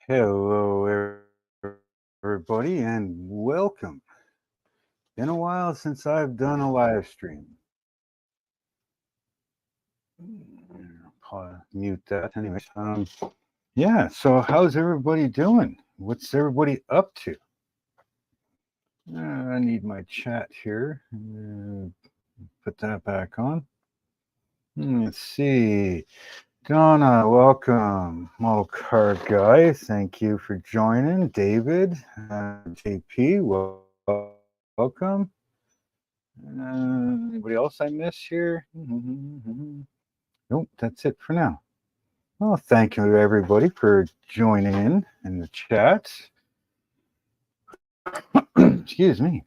Hello, everybody, and welcome. Been a while since I've done a live stream. I'll mute that, anyways. Yeah. So, how's everybody doing? What's everybody up to? I need my chat here. Put that back on. Let's see. Donna, welcome. Model Car Guy, thank you for joining. David, JP, welcome. Anybody else I miss here? Nope, that's it for now. Well, thank you everybody for joining in the chat. Excuse me.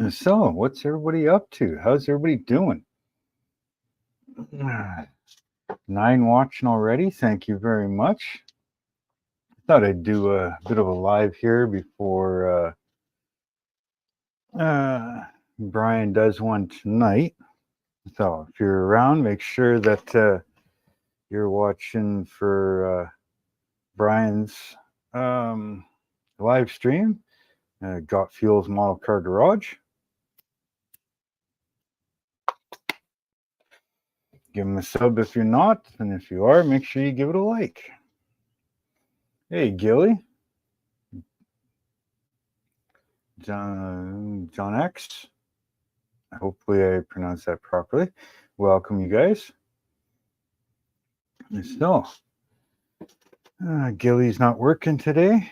So, what's everybody up to? How's everybody doing? 9 watching already. Thank you very much. Thought I'd do a bit of a live here before Brian does one tonight. So if you're around, make sure that you're watching for Brian's live stream. Got Fuels Model Car Garage. Give him a sub if you're not, and if you are, make sure you give it a like. Hey, Gilly. John X. Hopefully I pronounced that properly. Welcome, you guys. So, Gilly's not working today.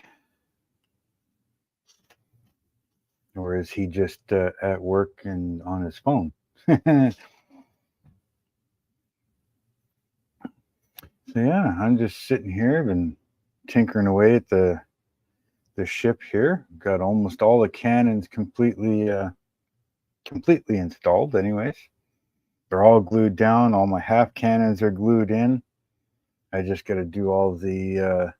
Or is he just at work and on his phone? So yeah, I'm just sitting here, been tinkering away at the ship here. Got almost all the cannons completely installed. Anyways, they're all glued down. All my half cannons are glued in. I just got to do all the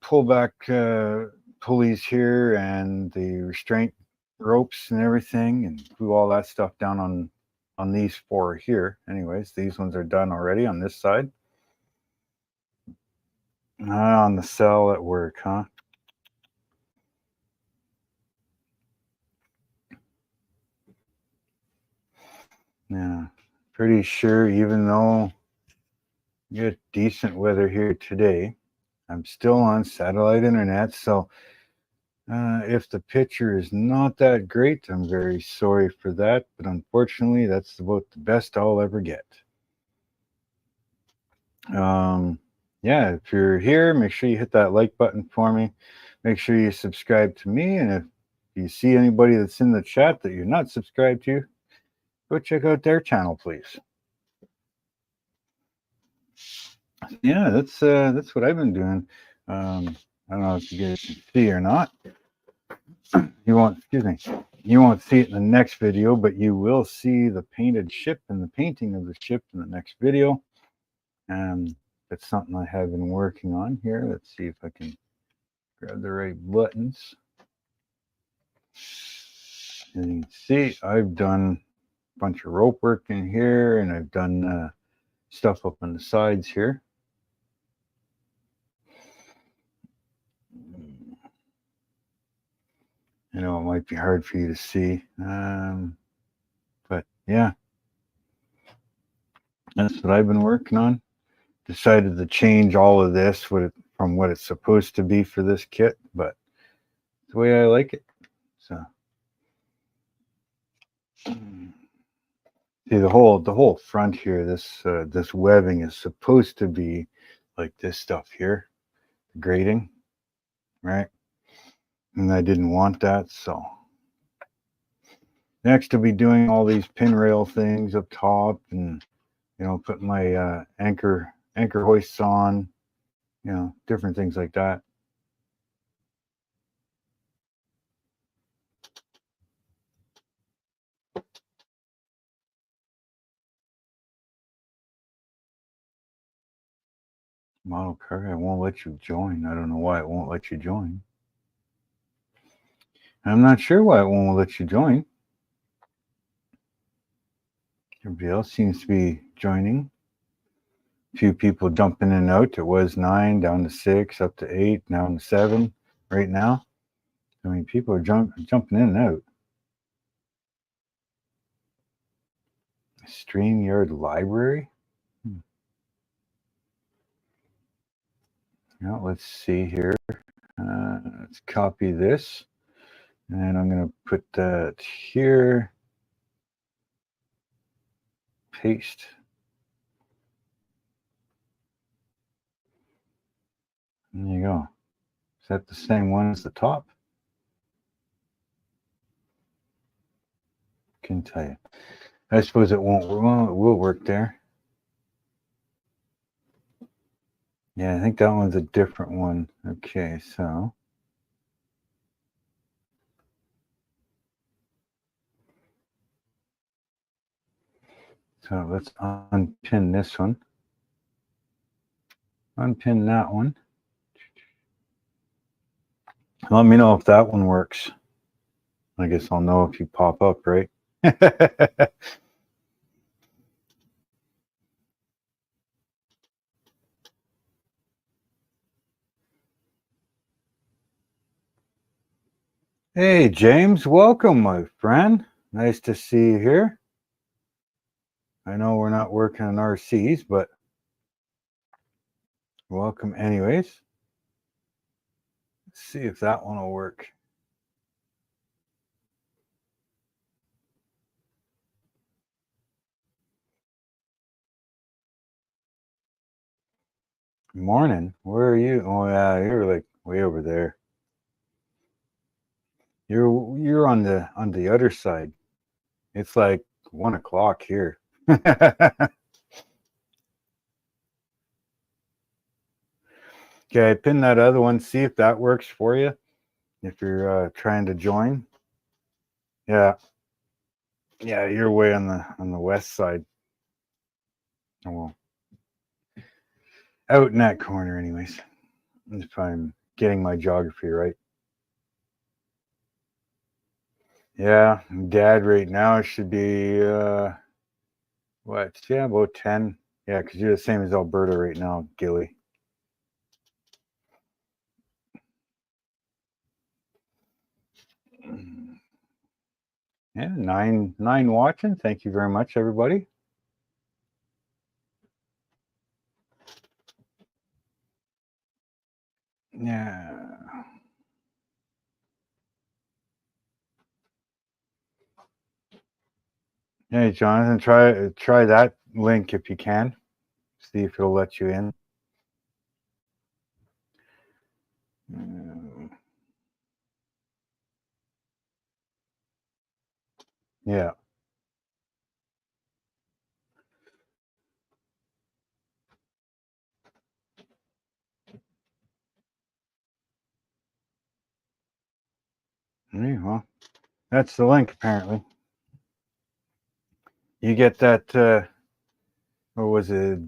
pullback pulleys here and the restraint ropes and everything, and glue all that stuff down on these 4 here. Anyways, these ones are done already on this side. On the cell at work, huh? Yeah, pretty sure even though you get decent weather here today, I'm still on satellite internet, so if the picture is not that great, I'm very sorry for that, but unfortunately, that's about the best I'll ever get. Yeah, if you're here, make sure you hit that like button for me. Make sure you subscribe to me, and if you see anybody that's in the chat that you're not subscribed to, go check out their channel, please. Yeah, that's what I've been doing. I don't know if you guys can see or not. You won't see it in the next video, but you will see the painted ship and the painting of the ship in the next video. And that's something I have been working on here. Let's see if I can grab the right buttons. As you can see, I've done a bunch of rope work in here, and I've done stuff up on the sides here. I know it might be hard for you to see, but yeah, that's what I've been working on. Decided to change all of this from what it's supposed to be for this kit, but it's the way I like it. So see the whole front here. This webbing is supposed to be like this stuff here, the grating, right? And I didn't want that, so next I'll be doing all these pin rail things up top, and put my anchor hoists on, different things like that. Model car, I won't let you join. I don't know why it won't let you join. I'm not sure why it won't let you join. Everybody else seems to be joining. few people jumping in and out. It was 9 down to 6, up to 8, down to 7 right now. I mean, people are jumping in and out. StreamYard library. Now let's see here. Let's copy this, and I'm going to put that here. Paste. There you go. Is that the same one as the top? Can tell you. I suppose it won't. Well, it will work there. Yeah, I think that one's a different one. Okay, so let's unpin this one. Unpin that one. Let me know if that one works. I guess I'll know if you pop up, right? Hey, James, welcome, my friend. Nice to see you here. I know we're not working on RCs, but welcome anyways. Let's see if that one will work. Morning. Where are you? Oh yeah, you're like way over there. You're on the other side. It's like 1 o'clock here. Okay, pin that other one. See if that works for you. If you're trying to join. Yeah. Yeah, you're way on the west side. Oh, well, out in that corner, anyways. If I'm getting my geography right. Yeah, Dad right now should be what? Yeah, about 10. Yeah, because you're the same as Alberta right now, Gilly. Yeah, nine watching. Thank you very much, everybody. Yeah. Hey, Jonathan, try that link if you can. See if it'll let you in. Yeah. Yeah, well, that's the link apparently. You get that? Or was it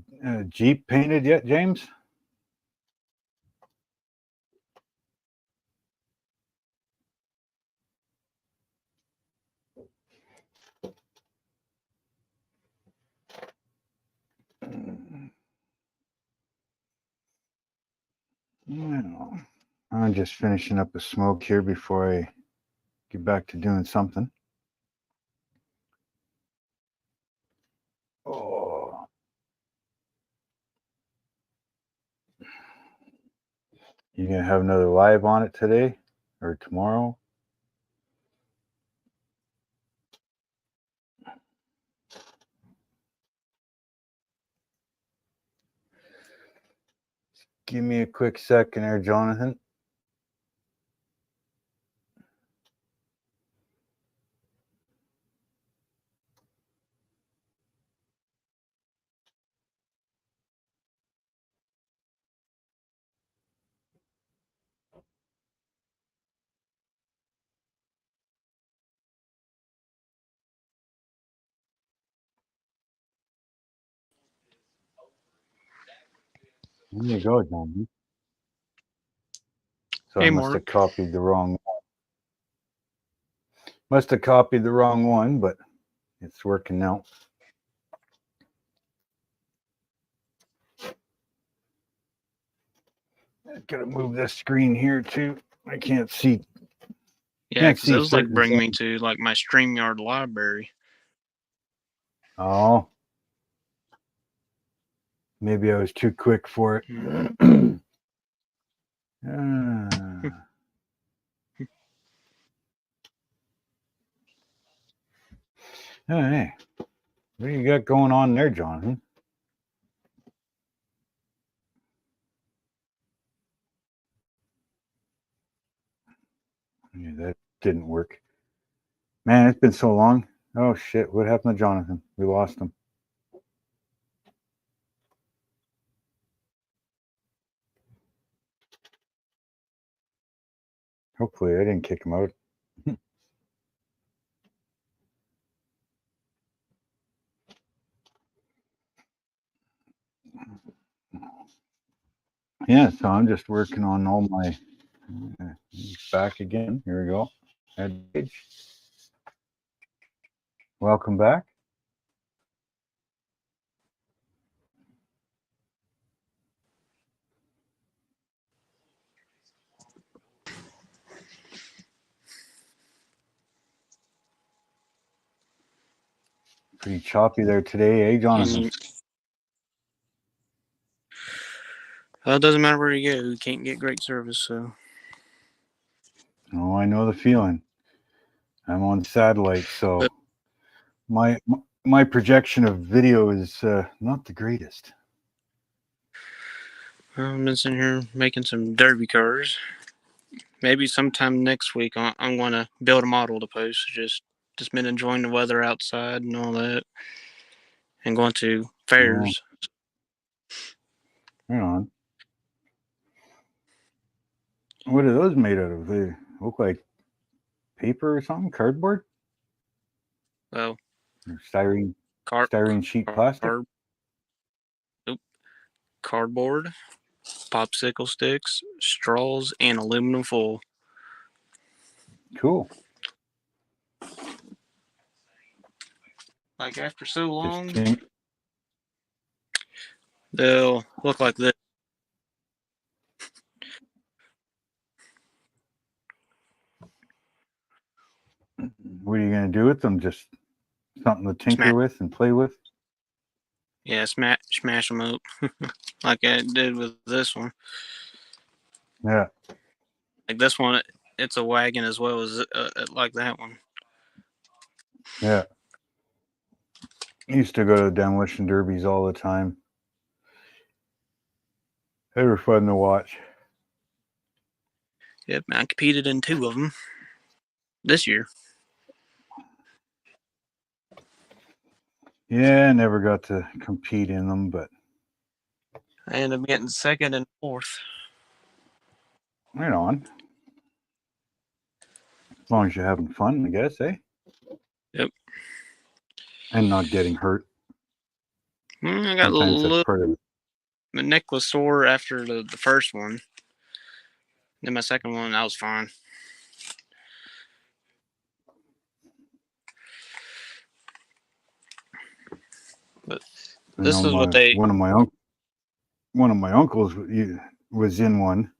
Jeep painted yet, James? Well, I'm just finishing up a smoke here before I get back to doing something. Oh. You gonna have another live on it today or tomorrow? Give me a quick second there, Jonathan. There you go, Jonathan. So Hey, I must Mark. have copied the wrong one. Must have copied the wrong one, but it's working now. Gotta move this screen here too. I can't see. Yeah, because it was like certain bringing me things. to like my StreamYard library. Oh, maybe I was too quick for it. Hey, what do you got going on there, Jonathan? Yeah, that didn't work. Man, it's been so long. Oh shit, what happened to Jonathan? We lost him. Hopefully I didn't kick him out. Yeah, so I'm just working on all my back again. Here we go. Page. Welcome back. Pretty choppy there today, eh, Jonathan? Well, it doesn't matter where you go, you can't get great service. So. Oh, I know the feeling. I'm on satellite, so my projection of video is not the greatest. I've been sitting here making some derby cars. Maybe sometime next week I'm going to build a model to post. Just been enjoying the weather outside and all that, and going to fairs. Hang on. What are those made out of? They look like paper or something? Cardboard? Well, or styrene sheet plastic? Cardboard, popsicle sticks, straws, and aluminum foil. Cool. Like after so long, they'll look like this. What are you going to do with them? Just something to tinker with and play with? Yeah, smash them up like I did with this one. Yeah. Like this one, it's a wagon as well as like that one. Yeah. I used to go to the demolition derbies all the time. They were fun to watch. Yep, I competed in 2 of them this year. Yeah, I never got to compete in them, but I ended up getting 2nd and 4th. Right on. As long as you're having fun, I guess, eh? Yep. And not getting hurt. I got Sometimes that's part of it. My neck was sore after the first one. Then my second one, I was fine. But this is what they. One of my uncles was in one,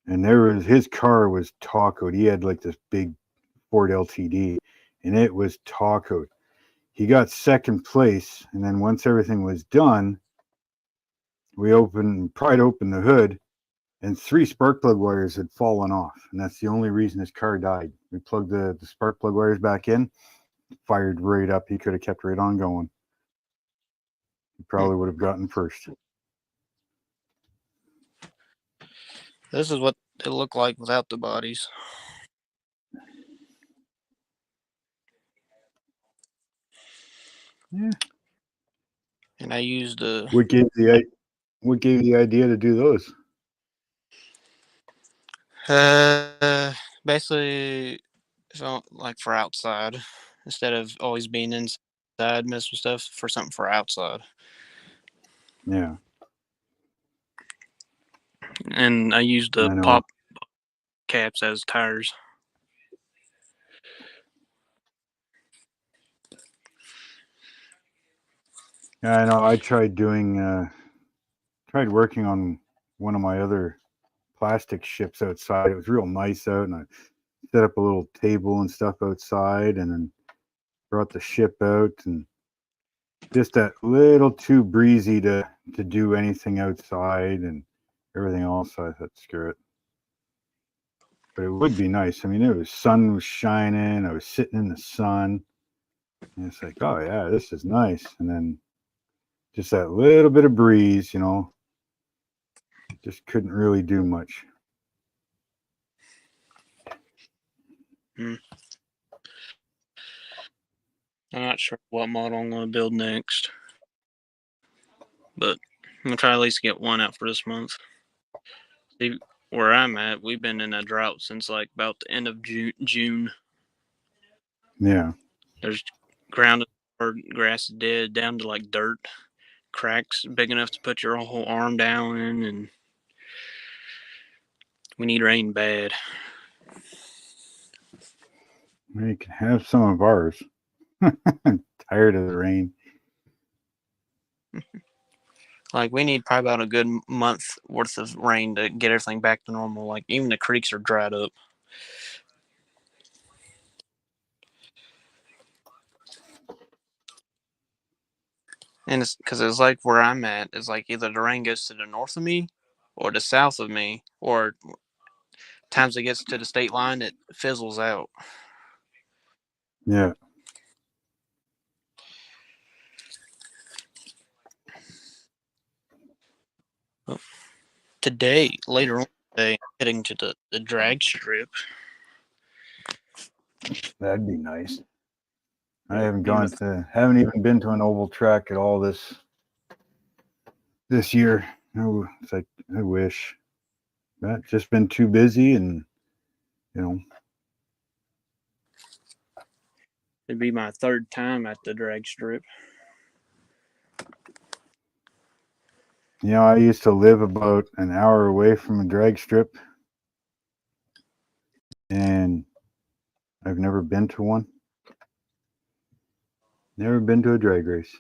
and his car was tacoed. He had like this big Ford LTD, and it was tacoed. He got 2nd place, and then once everything was done, we pried open the hood, and 3 spark plug wires had fallen off, and that's the only reason his car died. We plugged the spark plug wires back in, fired right up. He could have kept right on going. He probably would have gotten first. This is what it looked like without the bodies. Yeah. And I used the. What gave you the idea to do those? Basically, like for outside, instead of always being inside, mess with stuff for something for outside. Yeah. And I used the pop caps as tires. Yeah, I know. I tried working on one of my other plastic ships outside. It was real nice out, and I set up a little table and stuff outside, and then brought the ship out, and just a little too breezy to do anything outside and everything else. So I thought, screw it. But it would be nice. I mean, it was sun was shining. I was sitting in the sun, and it's like, oh yeah, this is nice. And then just that little bit of breeze, you know, just couldn't really do much. I'm not sure what model I'm going to build next, but I'm going to try at least get one out for this month. See, where I'm at, we've been in a drought since like about the end of June. Yeah. There's ground or grass is dead down to like dirt, cracks big enough to put your whole arm down in, and we need rain bad. Well, you can have some of ours. I'm tired of the rain. Like, we need probably about a good month worth of rain to get everything back to normal. Like, even the creeks are dried up. And it's because it's like where I'm at, it's like either the rain goes to the north of me or the south of me, or times it gets to the state line, it fizzles out. Yeah. Today, later on today, I'm heading to the drag strip. That'd be nice. I haven't even been to an oval track at all this year. Oh, it's like, I wish. But just been too busy, and you know. It'd be my third time at the drag strip. You know, I used to live about an hour away from a drag strip, and I've never been to one. Never been to a drag race.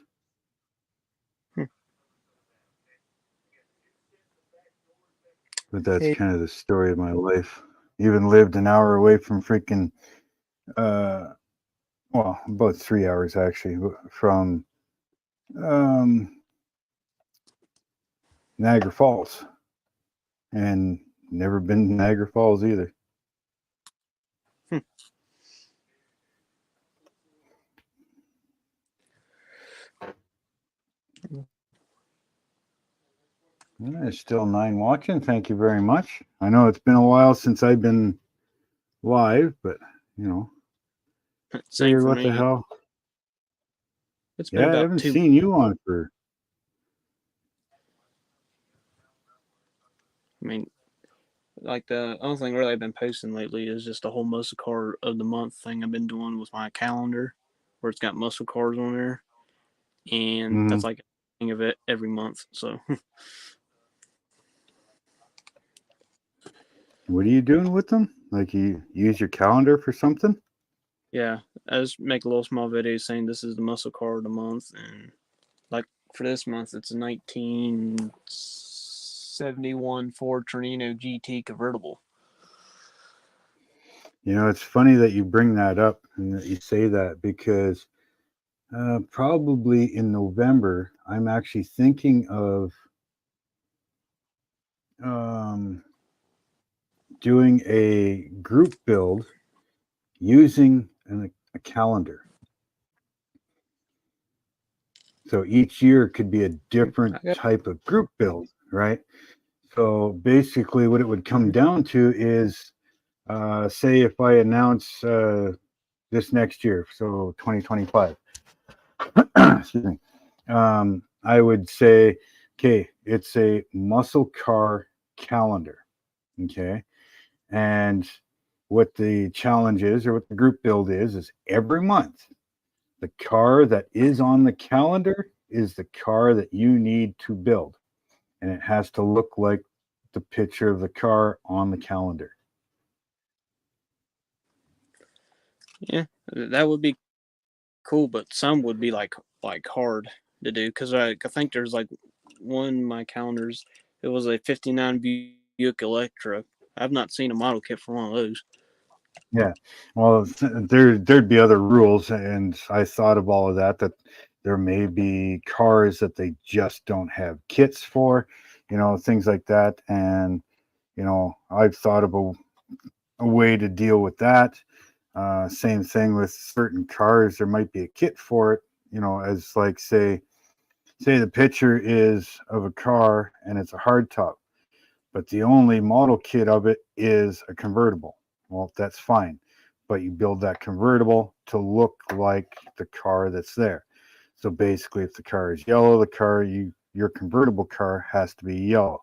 But that's Hey. kind of the story of my life. Even lived an hour away from freaking, well, about 3 hours actually, from Niagara Falls, and never been to Niagara Falls either. There's still 9 watching. Thank you very much. I know it's been a while since I've been live, but you know, Same for what me. the hell? It's been Yeah, I about haven't 2 seen you on for. I mean, like, the only thing really I've been posting lately is just the whole muscle car of the month thing I've been doing with my calendar, where it's got muscle cars on there, and that's like a thing of it every month. So What are you doing with them? Like, you use your calendar for something? yeah, I just make a little small video saying this is the muscle car of the month, and like for this month it's a 1971 Ford Tornado GT convertible. You know, it's funny that you bring that up and that you say that, because probably in November, I'm actually thinking of doing a group build using a calendar. So each year could be a different type of group build, right? So basically, what it would come down to is, say, if I announce this next year, so 2025, excuse me, I would say, okay, it's a muscle car calendar, okay? And what the challenge is, or what the group build is every month, the car that is on the calendar is the car that you need to build. And it has to look like the picture of the car on the calendar. Yeah, that would be cool, but some would be like hard to do, because I think there's like one of my calendars. It was a 59 Buick Electra. I've not seen a model kit for one of those. Yeah, well, there'd be other rules, and I thought of all of that. That there may be cars that they just don't have kits for, things like that. And I've thought of a way to deal with that. Same thing with certain cars. There might be a kit for it, as like say the picture is of a car and it's a hardtop, but the only model kit of it is a convertible. Well, that's fine, but you build that convertible to look like the car that's there. So basically, if the car is yellow, your convertible car has to be yellow.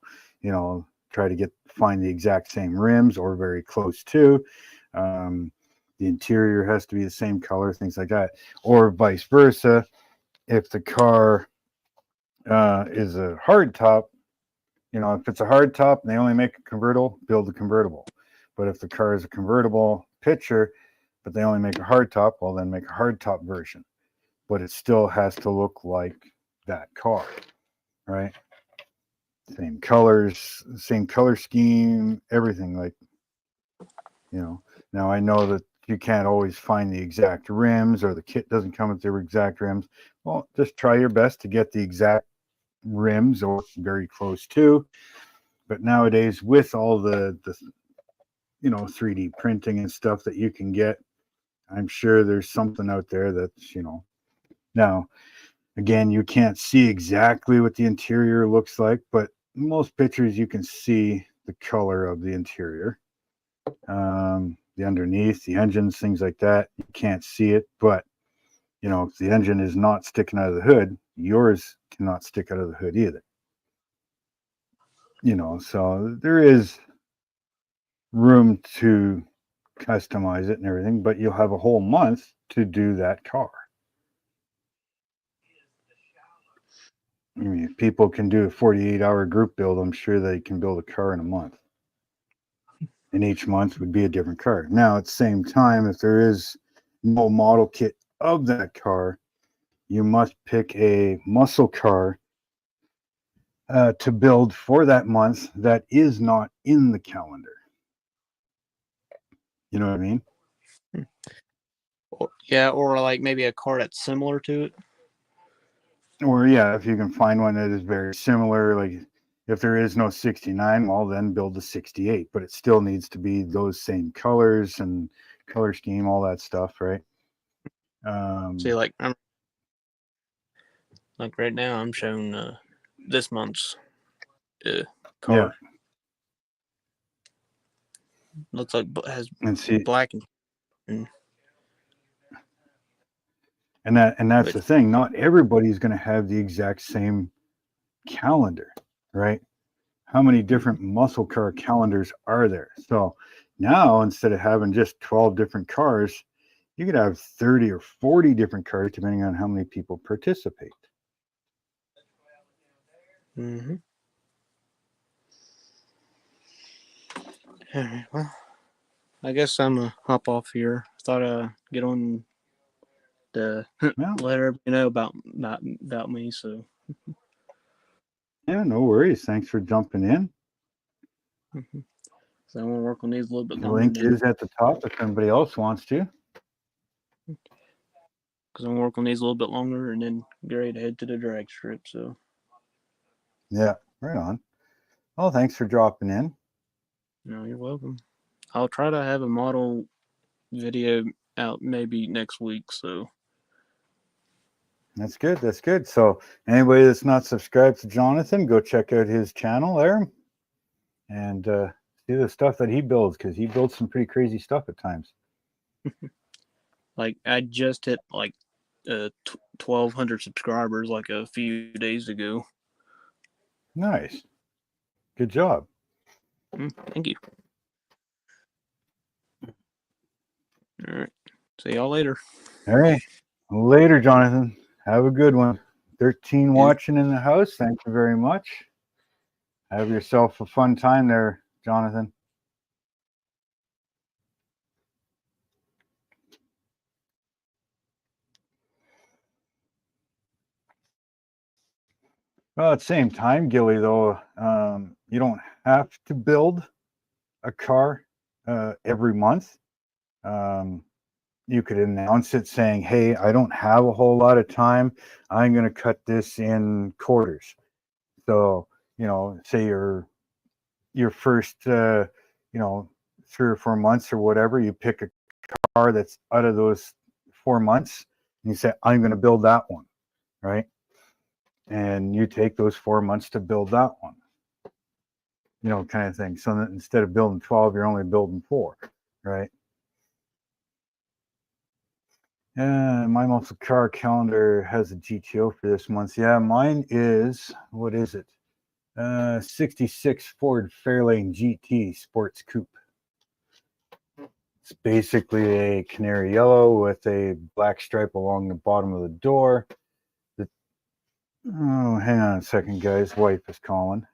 Try to find the exact same rims or very close to. The interior has to be the same color, things like that, or vice versa. If the car is a hard top, if it's a hard top and they only make a convertible, build a convertible. But if the car is a convertible picture, but they only make a hard top, well, then make a hard top version. But it still has to look like that car, right? Same colors, same color scheme, everything. Now I know that you can't always find the exact rims, or the kit doesn't come with their exact rims. Well, just try your best to get the exact rims or very close to. But nowadays, with all the 3D printing and stuff that you can get, I'm sure there's something out there that's now again, you can't see exactly what the interior looks like, but most pictures you can see the color of the interior, the underneath, the engines, things like that. You can't see it, but if the engine is not sticking out of the hood, yours cannot stick out of the hood either. So there is room to customize it and everything, but you'll have a whole month to do that car. I mean, if people can do a 48-hour group build, I'm sure they can build a car in a month. And each month would be a different car. Now, at the same time, if there is no model kit of that car, you must pick a muscle car to build for that month that is not in the calendar. You know what I mean? Or like maybe a car that's similar to it. Or yeah, if you can find one that is very similar, like if there is no 69, well then build the 68, but it still needs to be those same colors and color scheme, all that stuff, right? See, like right now, I'm showing this month's car. Yeah. Looks like has And see, black and that's the thing. Not everybody's going to have the exact same calendar, right? How many different muscle car calendars are there? So now instead of having just 12 different cars, you could have 30 or 40 different cars depending on how many people participate. Mm-hmm. All right, well, I guess I'm gonna hop off here. Thought I'd get on to let everybody know about me. So yeah, no worries. Thanks for jumping in. So I want to work on these a little bit The longer. link is at the top if anybody else wants to. Because I'm working on these a little bit longer and then get ready to head to the drag strip. So yeah, right on. Well, thanks for dropping in. No, you're welcome. I'll try to have a model video out maybe next week. So That's good. That's good. So anybody that's not subscribed to Jonathan, go check out his channel there and see the stuff that he builds, because he builds some pretty crazy stuff at times. like I just hit like 1,200 subscribers like a few days ago. Nice. Good job. Thank you. All right. See y'all later. All right. Later, Jonathan. Have a good one. 13 watching in the house. Thank you very much. Have yourself a fun time there, Jonathan. Well, at the same time, Gilly, though, you don't have to build a car every month. You could announce it saying, hey, I don't have a whole lot of time. I'm going to cut this in quarters. So, say your first, 3 or 4 months or whatever, you pick a car that's out of those 4 months and you say, I'm going to build that one, right? And you take those 4 months to build that one, kind of thing. So that instead of building 12, you're only building 4, right? My muscle car calendar has a GTO for this month. Yeah, mine is, what is it? 66 Ford Fairlane GT Sports Coupe. It's basically a canary yellow with a black stripe along the bottom of the door. Oh, hang on a second, guys. Wife is calling.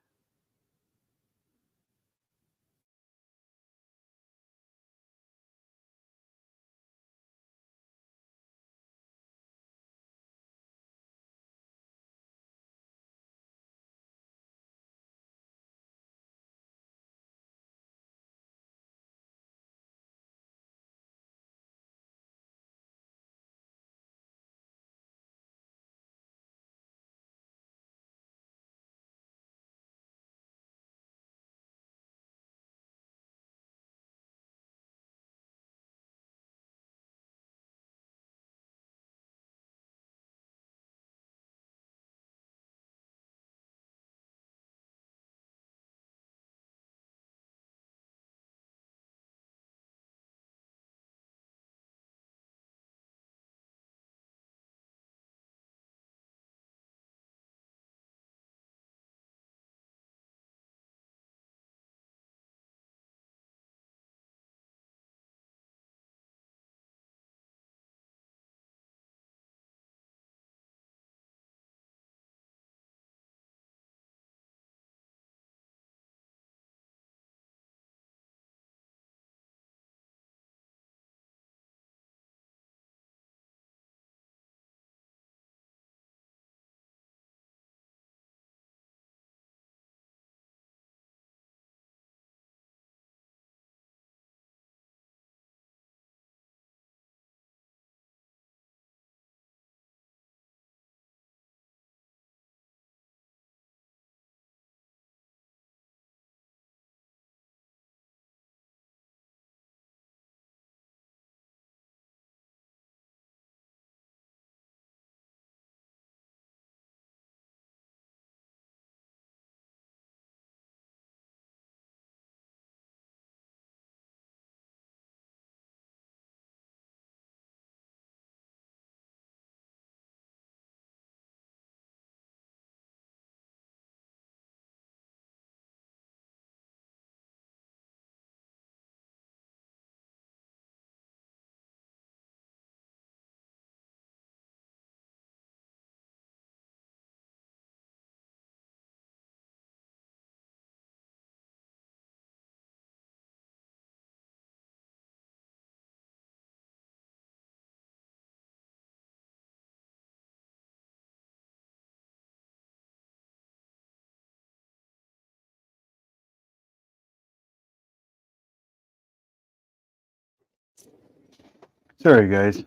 Sorry, guys.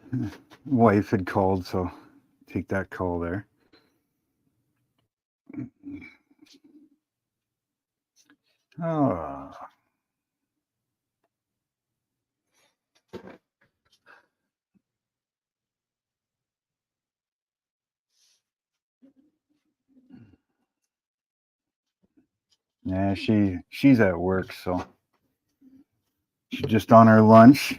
Wife had called, so take that call there. Oh. Yeah, she's at work, so she's just on her lunch.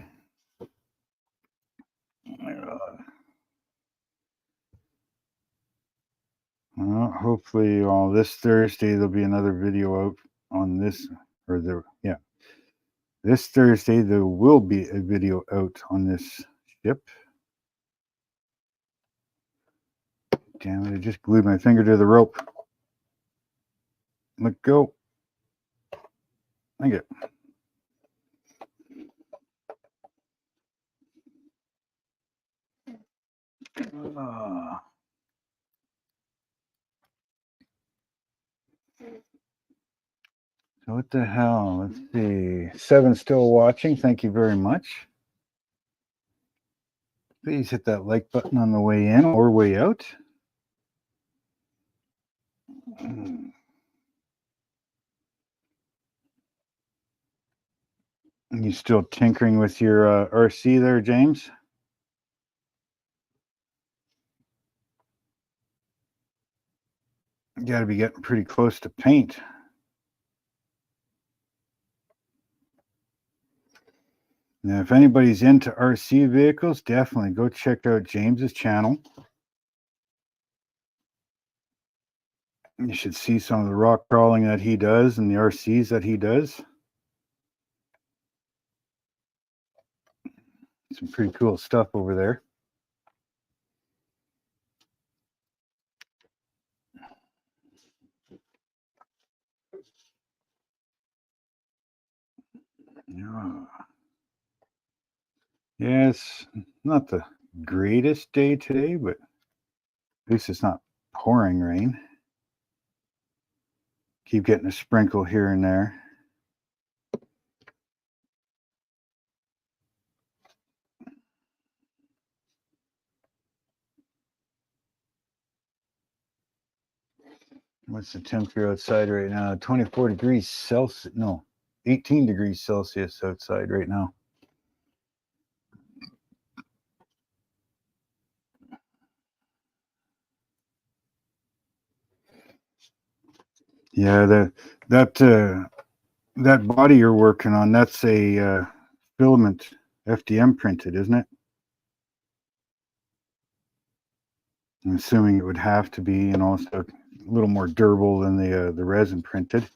Hopefully, this Thursday there'll be another video out on this, this Thursday there will be a video out on this ship. Damn it! I just glued my finger to the rope. Let go. Thank you. So what the hell? Let's see. 7 still watching. Thank you very much. Please hit that like button on the way in or way out. You still tinkering with your RC there, James? You got to be getting pretty close to paint. Now, if anybody's into RC vehicles, definitely go check out James's channel. You should see some of the rock crawling that he does and the RCs that he does. Some pretty cool stuff over there. Yeah, it's not the greatest day today, but at least it's not pouring rain. Keep getting a sprinkle here and there. What's the temperature outside right now? 24 degrees Celsius. No, 18 degrees Celsius outside right now. Yeah, that body you're working on, that's a filament FDM printed, isn't it? I'm assuming it would have to be, and also a little more durable than the resin printed.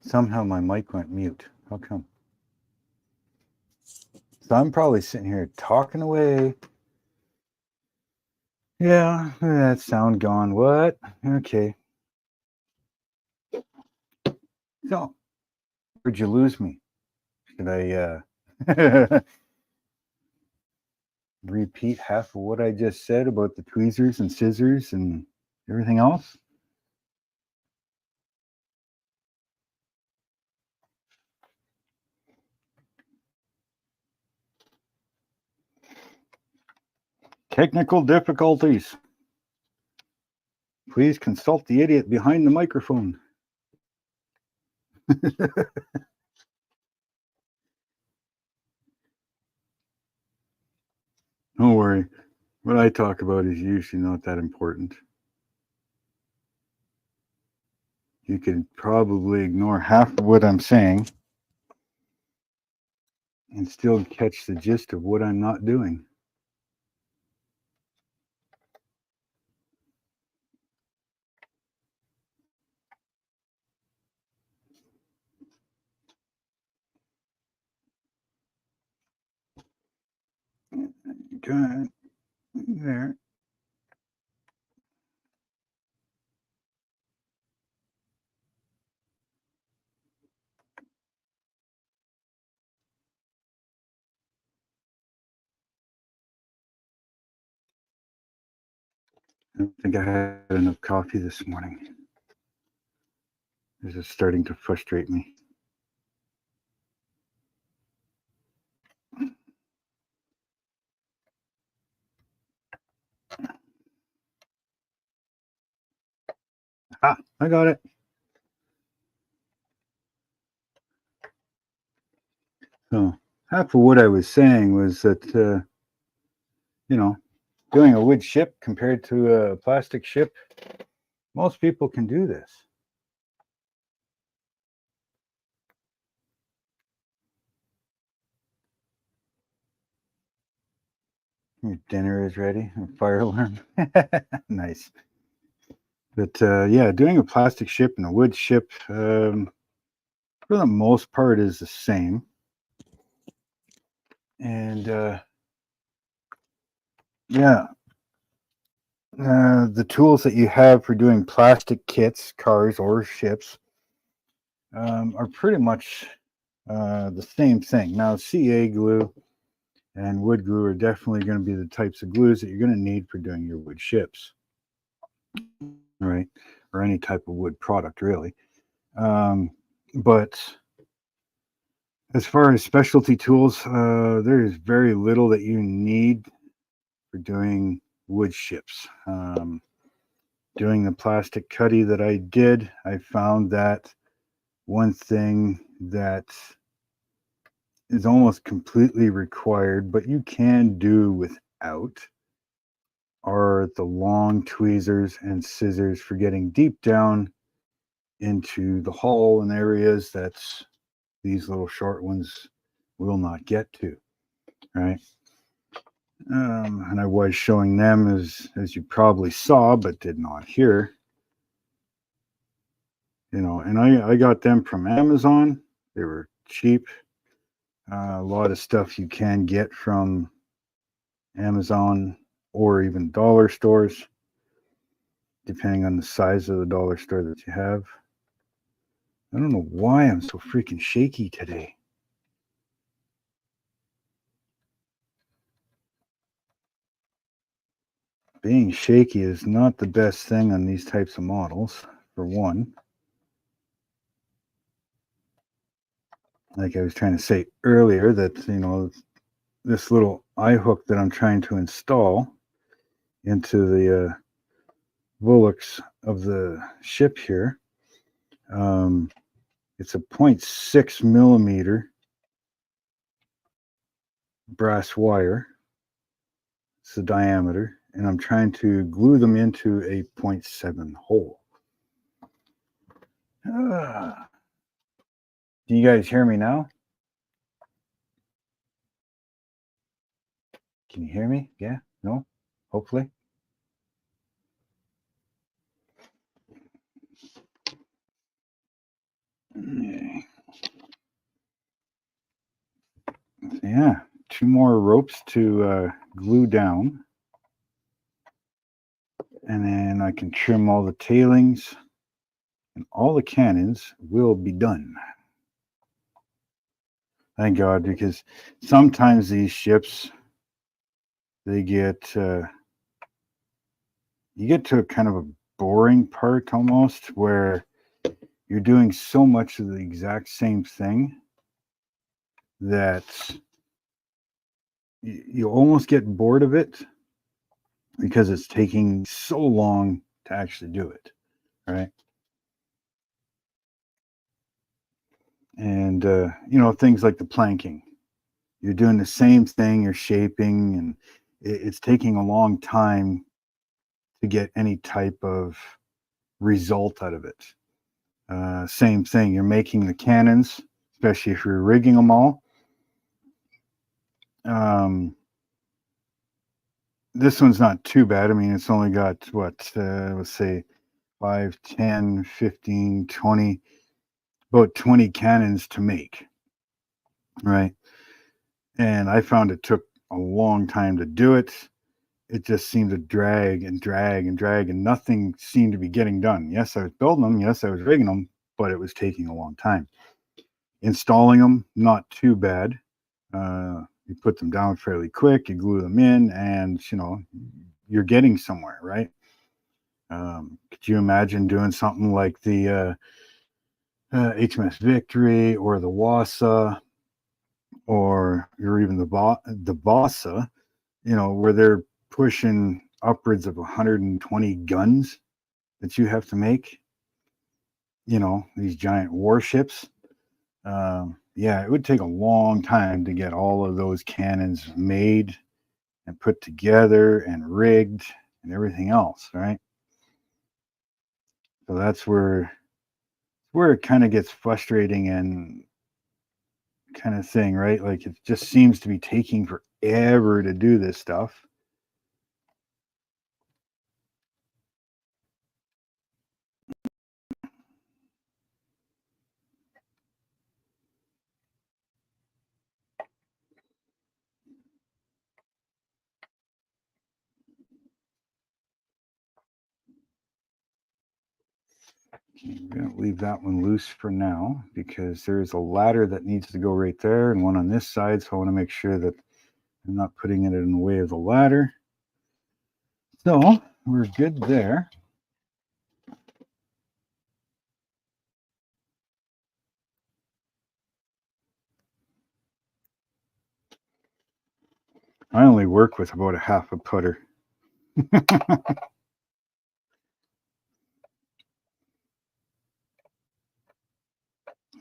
Somehow my mic went mute. How come? So I'm probably sitting here talking away. Yeah, that sound gone. What? Okay. So, where'd you lose me? Should I repeat half of what I just said about the tweezers and scissors and everything else? Technical difficulties. Please consult the idiot behind the microphone. Don't worry. What I talk about is usually not that important. You could probably ignore half of what I'm saying and still catch the gist of what I'm not doing. Good. There. I don't think I had enough coffee this morning. This is starting to frustrate me. Ah, I got it. So half of what I was saying was that, doing a wood ship compared to a plastic ship, most people can do this. Your dinner is ready. A fire alarm. Nice. But yeah, doing a plastic ship and a wood ship, for the most part, is the same. And yeah, the tools that you have for doing plastic kits, cars, or ships are pretty much the same thing. Now, CA glue and wood glue are definitely going to be the types of glues that you're going to need for doing your wood ships, right? Or any type of wood product, really. But as far as specialty tools, there is very little that you need for doing wood ships. Doing the plastic cutty that I did, I found that one thing that is almost completely required, but you can do without, are the long tweezers and scissors for getting deep down into the hull and areas that these little short ones will not get to, right? And I was showing them as you probably saw but did not hear, and I got them from Amazon. They were cheap. A lot of stuff you can get from Amazon or even dollar stores, depending on the size of the dollar store that you have. I don't know why I'm so freaking shaky today. Being shaky is not the best thing on these types of models, for one. Like I was trying to say earlier, that, this little eye hook that I'm trying to install into the bulwarks of the ship here, it's a 0.6 millimeter brass wire. It's the diameter, and I'm trying to glue them into a 0.7 hole. Do you guys hear me now? Can you hear me? Yeah? No? Hopefully. Yeah, 2 more ropes to glue down. And then I can trim all the tailings and all the cannons will be done. Thank God, because sometimes these ships, they get, you get to a kind of a boring part almost where you're doing so much of the exact same thing that you almost get bored of it because it's taking so long to actually do it, right? And things like the planking, you're doing the same thing, you're shaping, and it's taking a long time to get any type of result out of it. Same thing, you're making the cannons, especially if you're rigging them all. This one's not too bad. I mean, it's only got let's say 5, 10, 15, 20, about 20 cannons to make, right? And I found it took a long time to do it. It just seemed to drag and drag and drag, and nothing seemed to be getting done. Yes, I was building them. Yes, I was rigging them, but it was taking a long time. Installing them, not too bad. You put them down fairly quick, you glue them in, and you're getting somewhere, right? Could you imagine doing something like the HMS Victory or the Wassa, or even the Vasa, where they're pushing upwards of 120 guns that you have to make, these giant warships. Yeah, it would take a long time to get all of those cannons made and put together and rigged and everything else, right? So that's where it kind of gets frustrating and kind of thing, right? Like it just seems to be taking forever to do this stuff. I'm going to leave that one loose for now because there's a ladder that needs to go right there and one on this side. So I want to make sure that I'm not putting it in the way of the ladder. So we're good there. I only work with about a half a putter.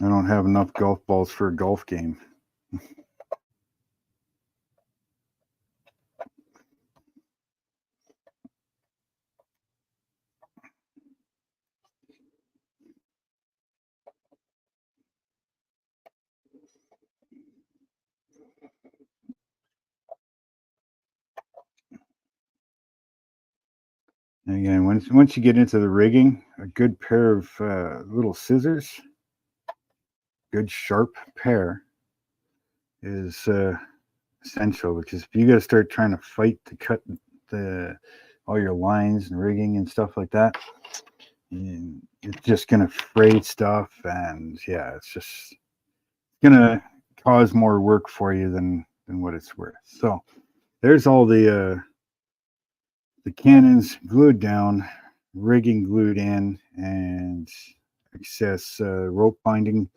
I don't have enough golf balls for a golf game. And again, once you get into the rigging, a good pair of little scissors, good sharp pair, is essential, because if you got to start trying to fight to cut all your lines and rigging and stuff like that, it's just going to fray stuff, and yeah, it's just going to cause more work for you than what it's worth. So there's all the cannons glued down, rigging glued in, and excess rope binding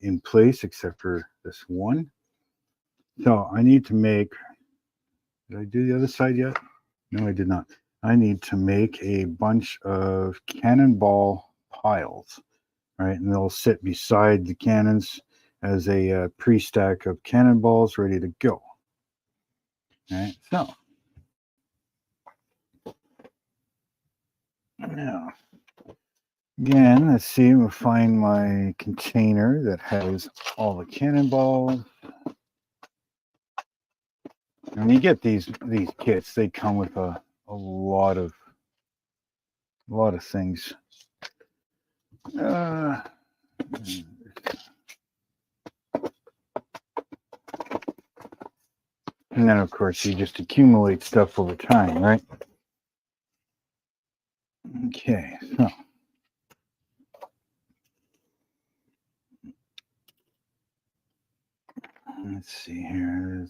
in place, except for this one. So I need to make, did I do the other side yet? No, I did not. I need to make a bunch of cannonball piles, right? And they'll sit beside the cannons as a pre-stack of cannonballs ready to go. All right, so now, again, let's see, we'll find my container that has all the cannonballs. When you get these kits, they come with a lot of things. And then, of course, you just accumulate stuff over time, right? Okay, so let's see here.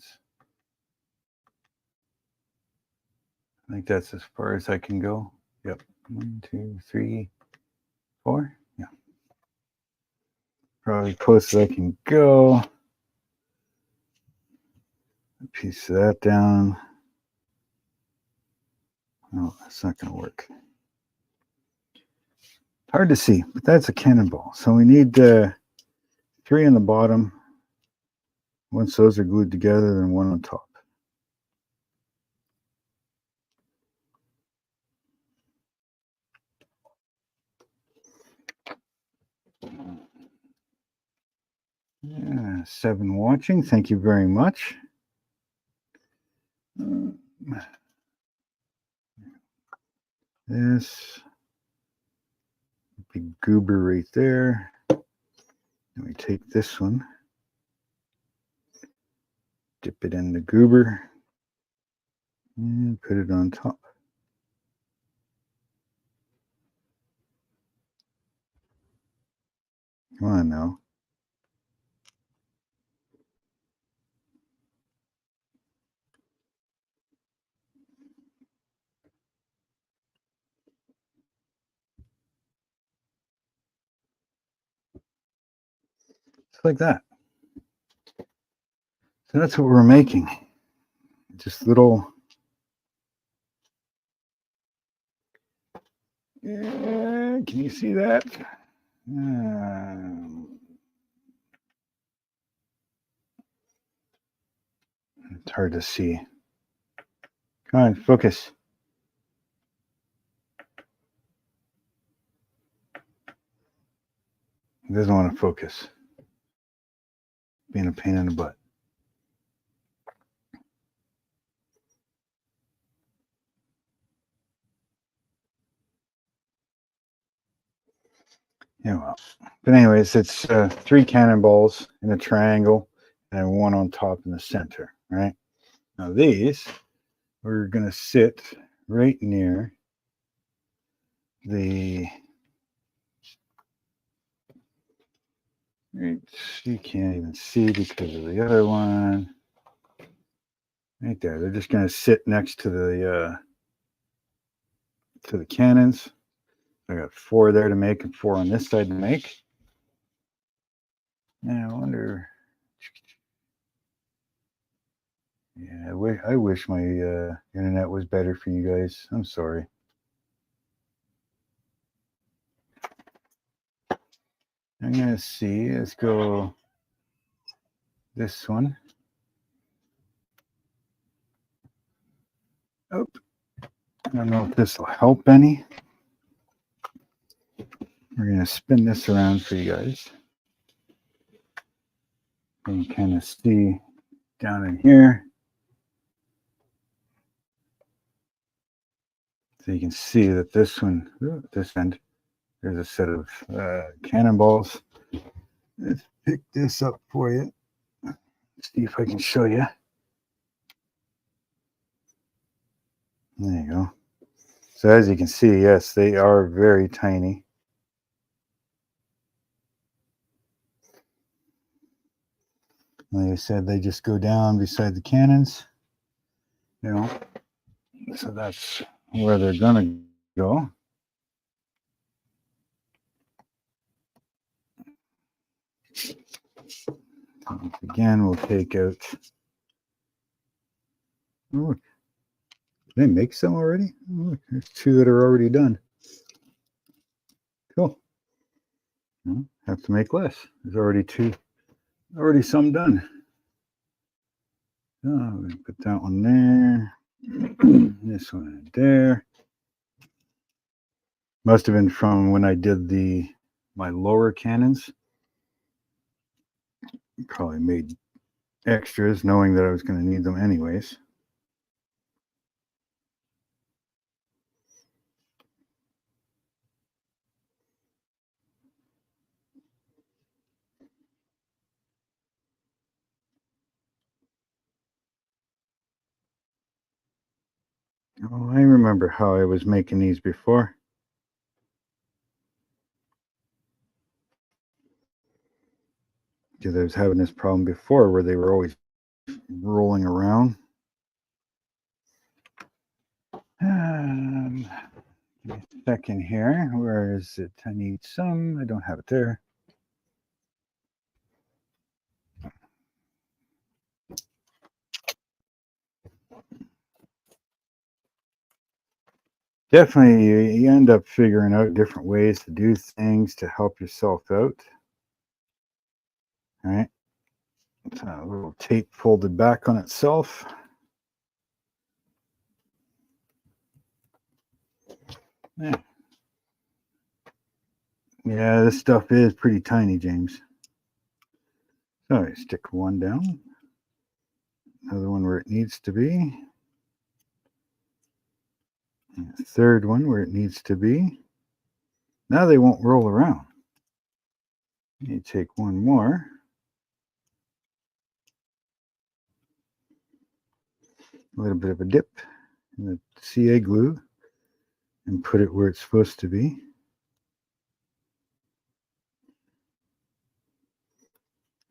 I think that's as far as I can go. Yep. 1, 2, 3, 4. Yeah. Probably close as I can go. A piece of that down. Oh, that's not going to work. Hard to see, but that's a cannonball. So we need 3 on the bottom. Once those are glued together, then 1 on top. Yeah, 7 watching. Thank you very much. This big goober right there. Then we take this one, dip it in the goober, and put it on top. Come on now. Just like that. So that's what we're making. Just little. Yeah, can you see that? It's hard to see. Come on, focus. It doesn't want to focus. Being a pain in the butt. Yeah, well. But anyways, it's 3 cannonballs in a triangle and 1 on top in the center, right? Now these, we're going to sit right near the, right, you can't even see because of the other one. Right there. They're just going to sit next to the cannons. I got 4 there to make and 4 on this side to make. Yeah, I wonder. Yeah, I wish my internet was better for you guys. I'm sorry. I'm gonna see. Let's go this one. Oh, I don't know if this will help any. We're gonna spin this around for you guys. You can kind of see down in here. So you can see that this one, this end, there's a set of cannonballs. Let's pick this up for you. See if I can show you. There you go. So as you can see, yes, they are very tiny. Like I said, they just go down beside the cannons. You know, so that's where they're gonna go. Again, we'll take out. Oh, look, did they make some already? Oh, look, there's 2 that are already done. Cool. Have to make less. There's already 2, already some done. Oh, we put that one there. This one there. Must have been from when I did my lower cannons. Probably made extras knowing that I was going to need them anyways. Oh, I remember how I was making these before. Because I was having this problem before where they were always rolling around. Give me a second here. Where is it? I need some. I don't have it there. Definitely, you end up figuring out different ways to do things to help yourself out. All right. So a little tape folded back on itself. Yeah, this stuff is pretty tiny, James. So I stick one down, another one where it needs to be, and a third one where it needs to be. Now they won't roll around. You take one more. A little bit of a dip in the CA glue and put it where it's supposed to be.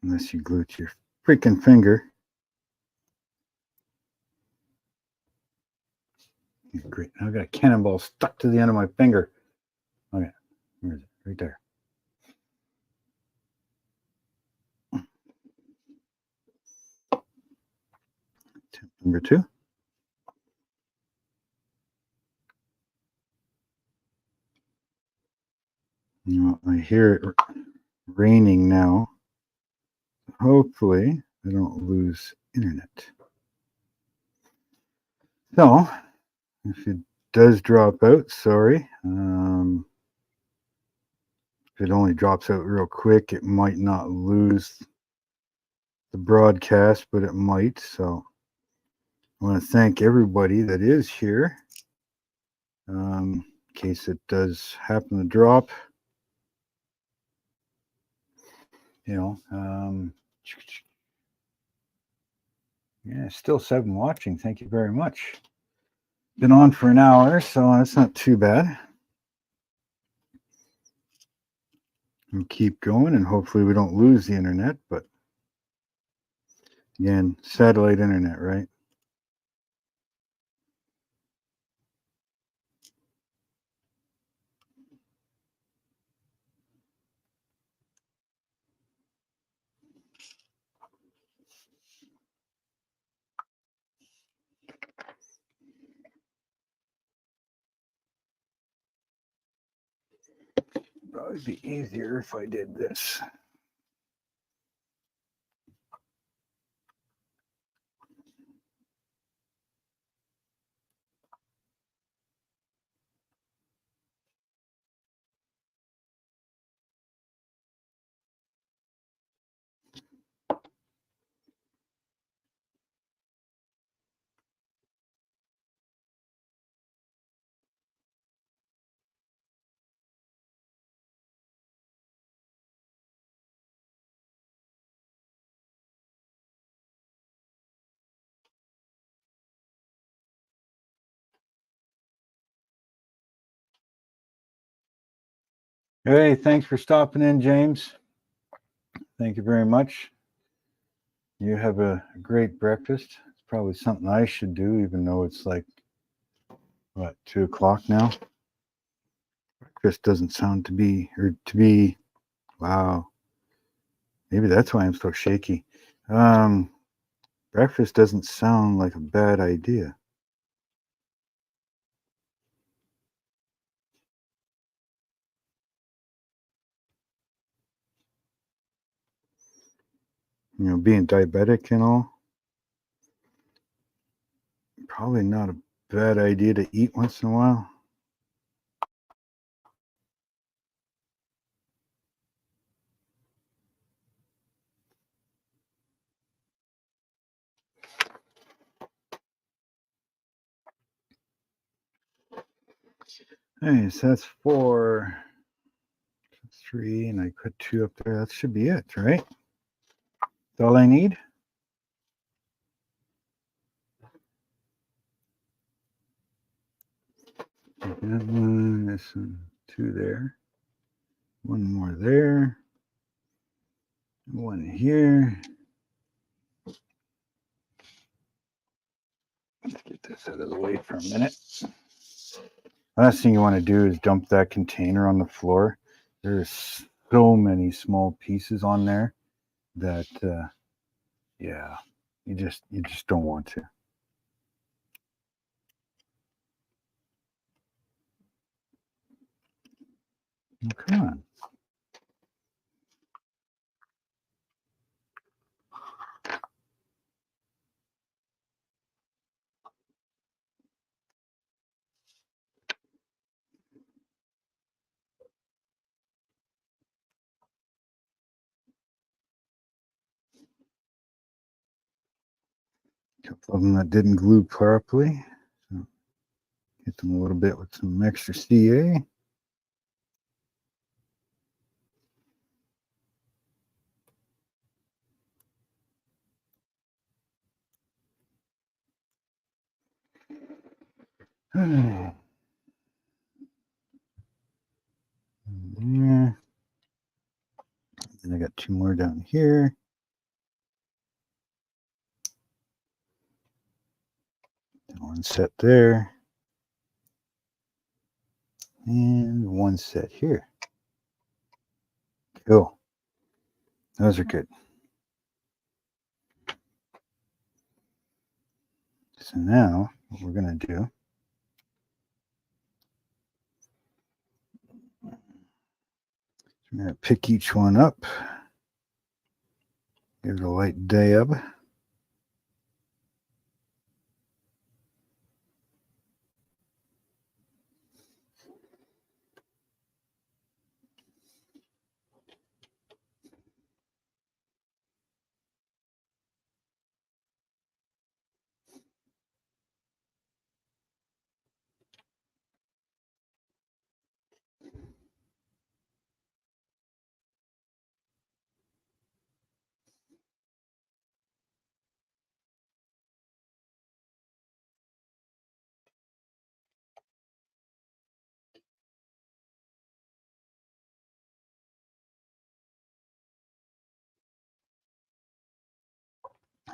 Unless you glue it to your freaking finger. Great. Now I've got a cannonball stuck to the end of my finger. Okay. Where is it? Right there. Tip number 2. You know, I hear it raining now. Hopefully I don't lose internet. So if it does drop out, sorry. If it only drops out real quick, it might not lose the broadcast, but it might. So I want to thank everybody that is here. In case it does happen to drop. You know, yeah, still 7 watching. Thank you very much. Been on for an hour, so that's not too bad. We'll keep going, and hopefully we don't lose the internet. But again, satellite internet, right? Probably be easier if I did this. Hey, thanks for stopping in, James. Thank you very much. You have a great breakfast. It's probably something I should do, even though it's like, what, 2 o'clock now? Breakfast doesn't sound to be, wow. Maybe that's why I'm so shaky. Breakfast doesn't sound like a bad idea. You know, being diabetic and all, probably not a bad idea to eat once in a while. Hey, so that's 4, 3, and I put 2 up there. That should be it, right? That's all I need. This one, 2 there. 1 more there. 1 here. Let's get this out of the way for a minute. Last thing you want to do is dump that container on the floor. There's so many small pieces on there that, yeah, you just don't want to. Oh, come on. A couple of them that didn't glue properly. So hit them a little bit with some extra CA. Yeah. And I got 2 more down here. One set there. And 1 set here. Cool. Those are good. So now what we're going to do, we're going to pick each one up, give it a light dab.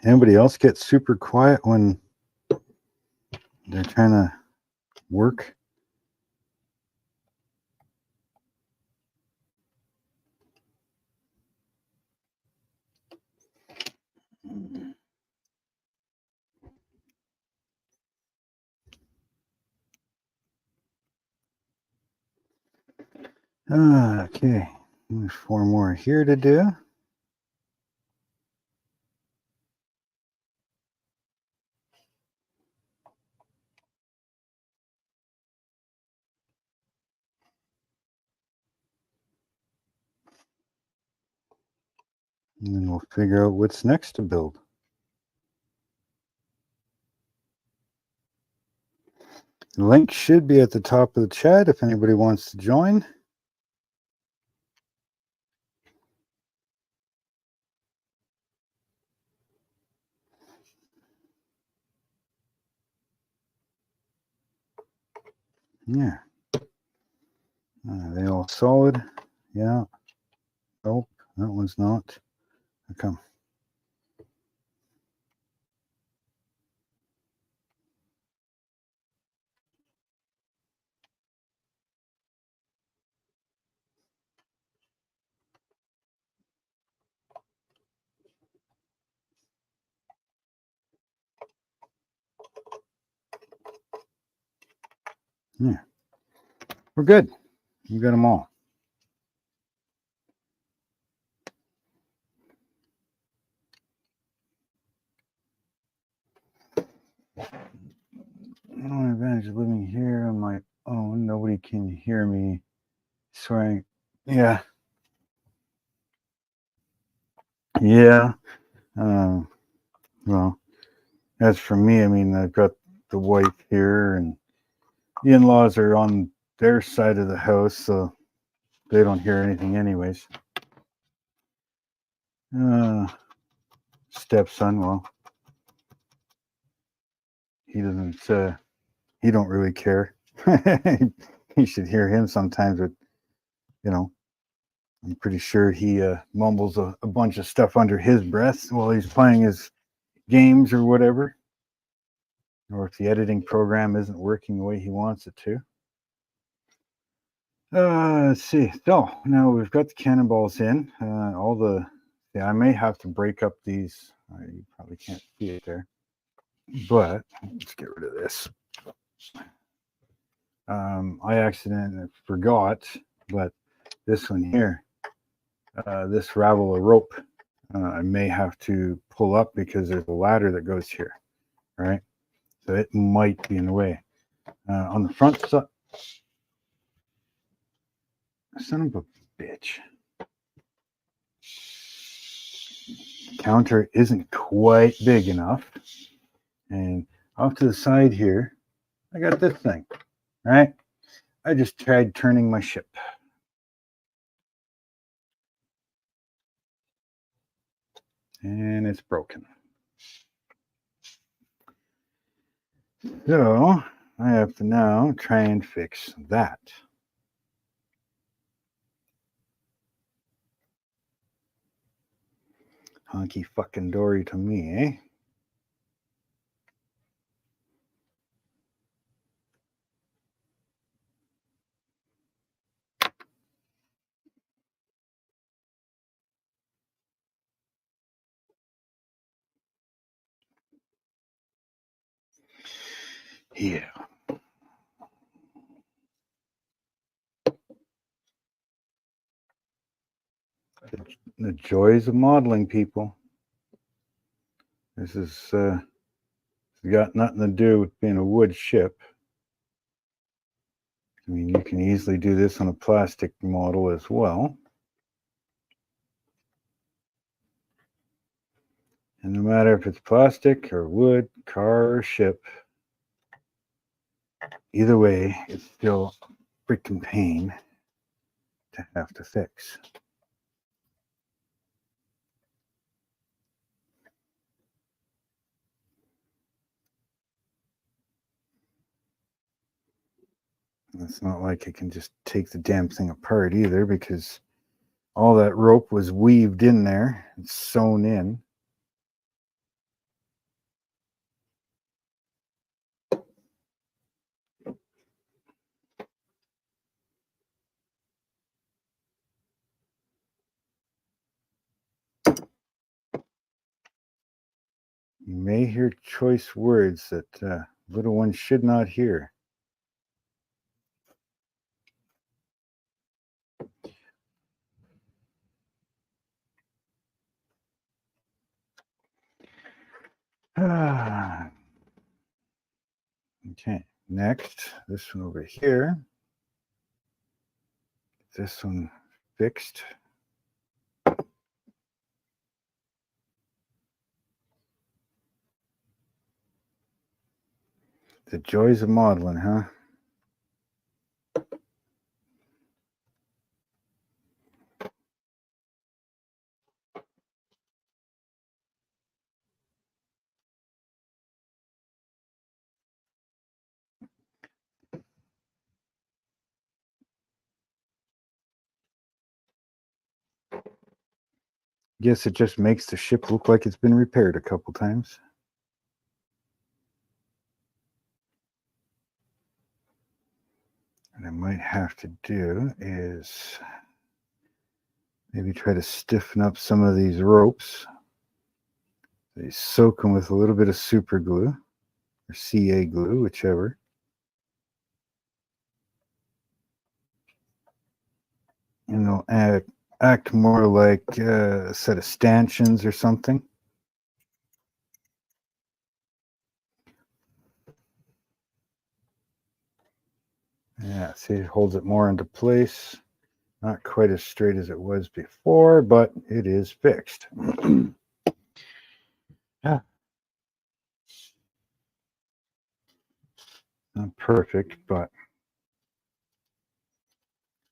Anybody else get super quiet when they're trying to work? Okay, there's 4 more here to do. And then we'll figure out what's next to build. The link should be at the top of the chat if anybody wants to join. Yeah. Are they all solid? Yeah. Oh, that one's not. How come? Yeah. We're good. We got them all. Only advantage of living here on my own. Nobody can hear me swearing. Yeah. Yeah. Well, as for me, I mean, I've got the wife here, and the in-laws are on their side of the house, so they don't hear anything anyways. Stepson, well, he doesn't, he don't really care. You should hear him sometimes with, I'm pretty sure he mumbles a bunch of stuff under his breath while he's playing his games or whatever. Or if the editing program isn't working the way he wants it to. Let's see. So now we've got the cannonballs in. I may have to break up these. You probably can't see it there. But let's get rid of this. I accidentally forgot, but this one here, this ravel of rope, I may have to pull up because there's a ladder that goes here, right? So it might be in the way. On the front side, son of a bitch. Counter isn't quite big enough. And off to the side here, I got this thing, right? I just tried turning my ship. And it's broken. So I have to now try and fix that. Honky fucking dory to me, eh? Yeah. The joys of modeling, people. This is got nothing to do with being a wood ship. I mean, you can easily do this on a plastic model as well. And no matter if it's plastic or wood, car or ship, either way, it's still a freaking pain to have to fix. It's not like I can just take the damn thing apart either, because all that rope was weaved in there and sewn in. You may hear choice words that little ones should not hear. Okay, next, this one over here. This one fixed. The joys of modeling, huh? Guess it just makes the ship look like it's been repaired a couple times. What I might have to do is maybe try to stiffen up some of these ropes. They soak them with a little bit of super glue or CA glue, whichever. And they'll act more like a set of stanchions or something. Yeah, see, it holds it more into place. Not quite as straight as it was before, but it is fixed. Yeah. Not perfect, but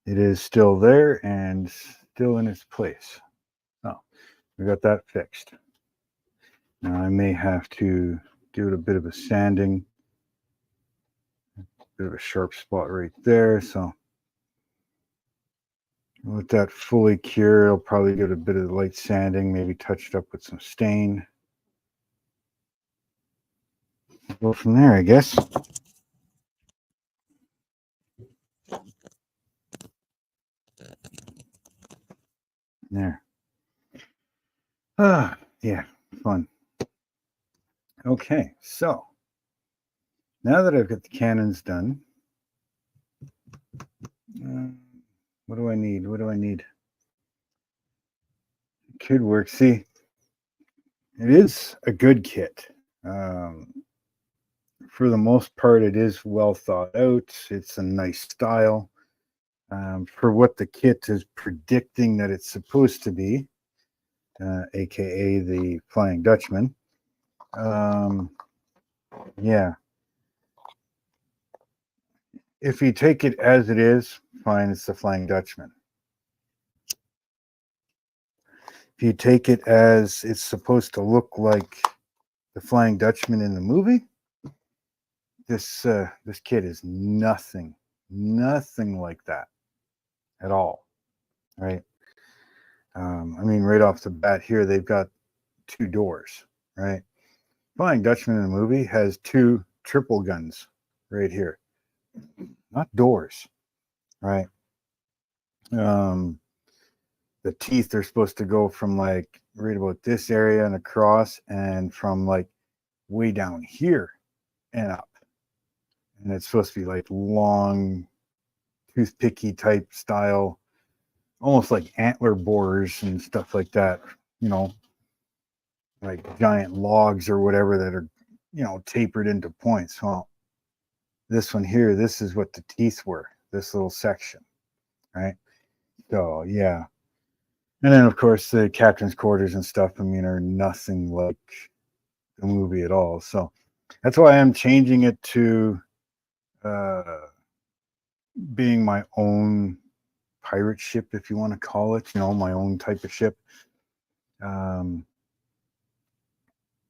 it is still there and still in its place. So we got that fixed. Now I may have to do a bit of a sanding bit of a sharp spot right there. So let that fully cure. It'll probably get a bit of light sanding, maybe touched up with some stain. Go from there, I guess. There. Yeah, fun. Okay, so now that I've got the cannons done, what do I need? What do I need? Could work. See, it is a good kit. For the most part, it is well thought out. It's a nice style. For what the kit is predicting that it's supposed to be, aka the Flying Dutchman. Yeah. If you take it as it is, fine, it's the Flying Dutchman. If you take it as it's supposed to look like the Flying Dutchman in the movie, this kit is nothing like that at all, right? I mean, right off the bat here, they've got 2 doors, right? Flying Dutchman in the movie has 2 triple guns right here, not doors, right? The teeth are supposed to go from like right about this area and across, and from like way down here and up. And it's supposed to be like long, toothpicky type style, almost like antler borers and stuff like that, you know, like giant logs or whatever that are, you know, tapered into points. Well, this one here, this is what the teeth were, this little section, right? So, yeah. And then, of course, the captain's quarters and stuff, I mean, are nothing like the movie at all. So that's why I'm changing it to being my own pirate ship, if you want to call it, you know, my own type of ship. I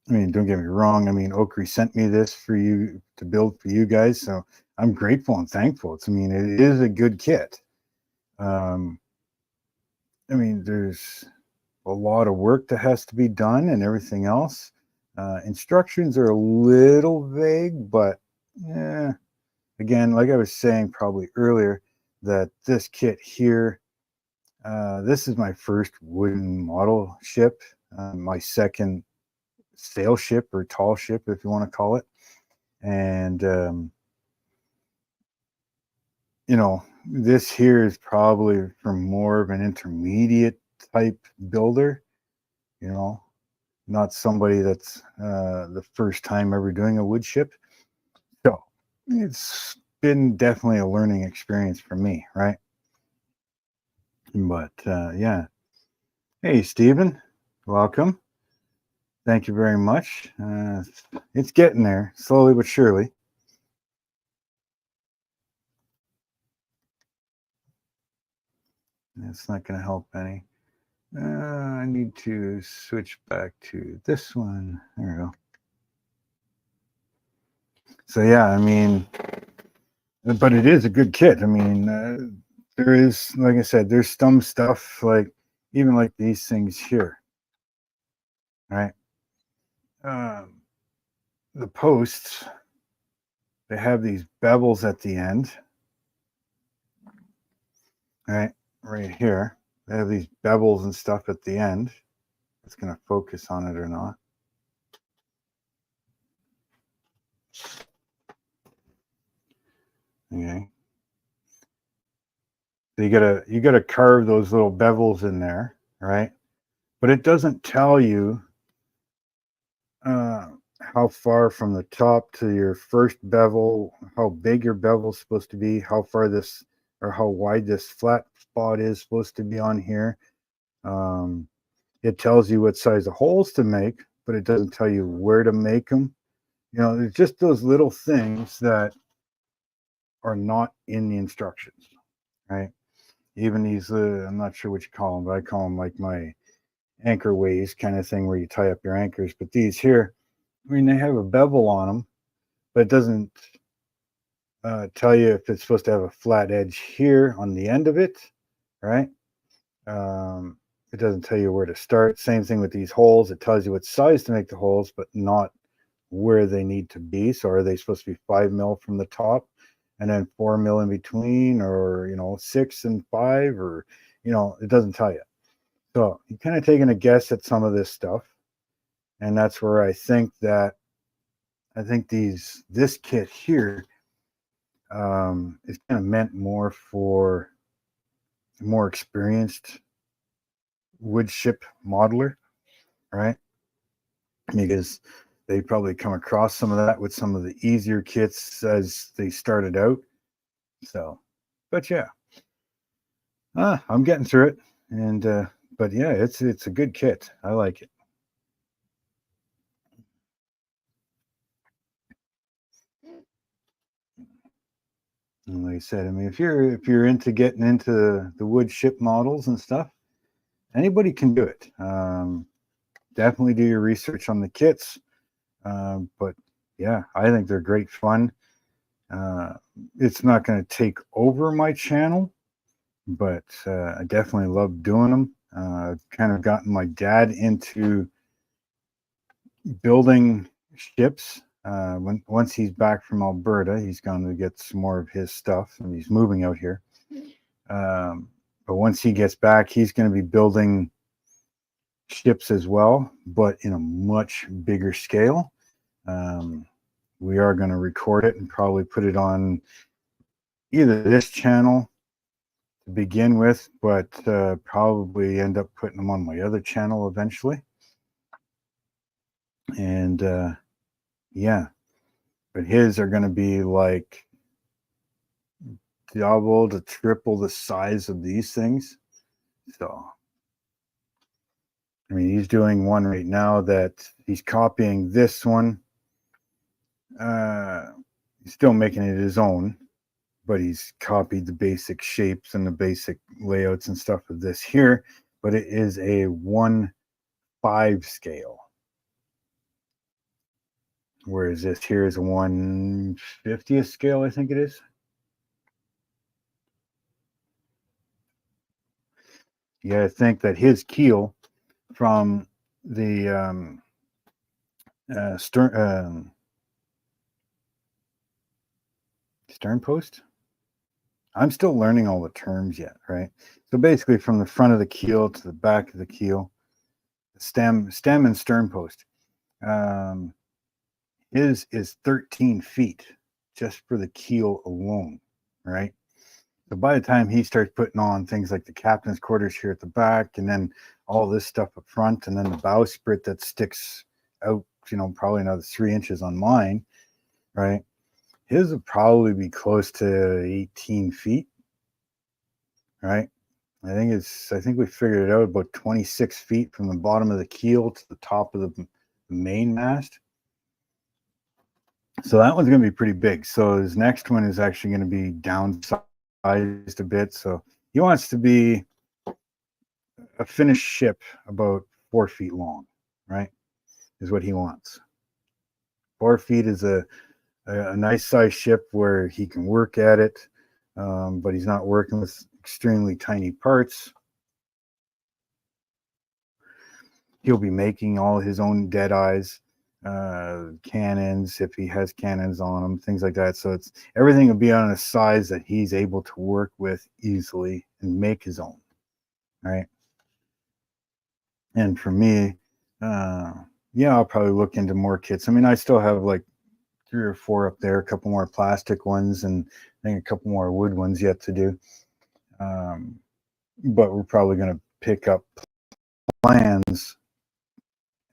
mean, don't get me wrong. I mean, Oakry sent me this for you to build for you guys. So I'm grateful and thankful. I mean, it is a good kit. I mean, there's a lot of work that has to be done and everything else. Instructions are a little vague, but yeah, again, like I was saying probably earlier, that this kit here, this is my first wooden model ship, my second sail ship or tall ship, if you want to call it. And, you know, this here is probably for more of an intermediate type builder, you know, not somebody that's the first time ever doing a wood ship. So it's been definitely a learning experience for me, right? But yeah. Hey, Stephen, welcome. Thank you very much. It's getting there, slowly but surely. It's not going to help any. I need to switch back to this one. There we go. So yeah, I mean, but it is a good kit. I mean, there is, like I said, there's some stuff like even like these things here, right? The posts, they have these bevels at the end, right here. They have these bevels and stuff at the end. It's going to focus on it or not. Okay. So you gotta carve those little bevels in there, right? But it doesn't tell you how far from the top to your first bevel, how big your bevel is supposed to be, how far this or how wide this flat spot is supposed to be on here. It tells you what size of holes to make, but it doesn't tell you where to make them. You know, there's just those little things that are not in the instructions, right? Even these, I'm not sure what you call them, but I call them like my anchor ways kind of thing where you tie up your anchors. But these here, I mean, they have a bevel on them, but it doesn't tell you if it's supposed to have a flat edge here on the end of it, right? It doesn't tell you where to start. Same thing with these holes. It tells you what size to make the holes, but not where they need to be. So are they supposed to be 5 mil from the top and then 4 mil in between, or 6 and 5, or it doesn't tell you. So you're kind of taking a guess at some of this stuff, and that's where I think this kit here is kind of meant more for a more experienced wood ship modeler, right? Because they probably come across some of that with some of the easier kits as they started out. So, but yeah, I'm getting through it, and but yeah, it's a good kit. I like it. And like I said, I mean, if you're into getting into the wood ship models and stuff, anybody can do it. Definitely do your research on the kits. But yeah, I think they're great fun. It's not going to take over my channel, but I definitely love doing them. I've kind of gotten my dad into building ships. Once he's back from Alberta, he's going to get some more of his stuff, and he's moving out here. But once he gets back, he's going to be building ships as well, but in a much bigger scale. We are going to record it and probably put it on either this channel to begin with, but probably end up putting them on my other channel eventually. And yeah, but his are going to be like double to triple the size of these things. So I mean, he's doing one right now that he's copying this one. He's still making it his own, but he's copied the basic shapes and the basic layouts and stuff of this here, but it is a 1/5 scale. Whereas this here is a 1/50th scale, I think it is. You gotta think that his keel from the stern post. I'm still learning all the terms yet, right? So basically, from the front of the keel to the back of the keel, stem and stern post. His is 13 feet just for the keel alone, right? So by the time he starts putting on things like the captain's quarters here at the back, and then all this stuff up front, and then the bowsprit that sticks out, probably another 3 inches on mine, right? His would probably be close to 18 feet, right? I think we figured it out about 26 feet from the bottom of the keel to the top of the main mast. So that one's going to be pretty big. So his next one is actually going to be downsized a bit. So he wants to be a finished ship about 4 feet long, right? Is what he wants. 4 feet is a nice size ship where he can work at it, but he's not working with extremely tiny parts. He'll be making all his own dead eyes, cannons if he has cannons on them, things like that. So it's everything will be on a size that he's able to work with easily and make his own, right? And for me, yeah, I'll probably look into more kits. I mean, I still have like 3 or 4 up there, a couple more plastic ones, and I think a couple more wood ones yet to do. But we're probably going to pick up plans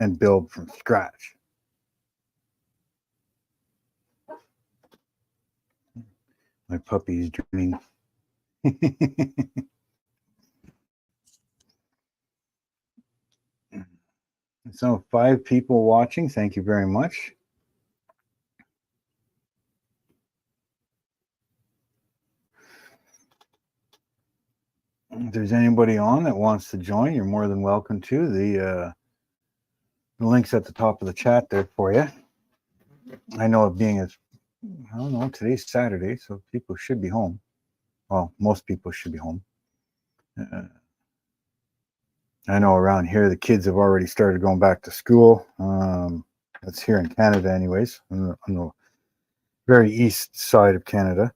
and build from scratch. My puppy's dreaming. So 5 people watching. Thank you very much. If there's anybody on that wants to join, you're more than welcome to. The link's at the top of the chat there for you. I know it being a I don't know, today's Saturday, so people should be home. Well, most people should be home. I know around here the kids have already started going back to school. That's here in Canada, anyways, on the very east side of Canada.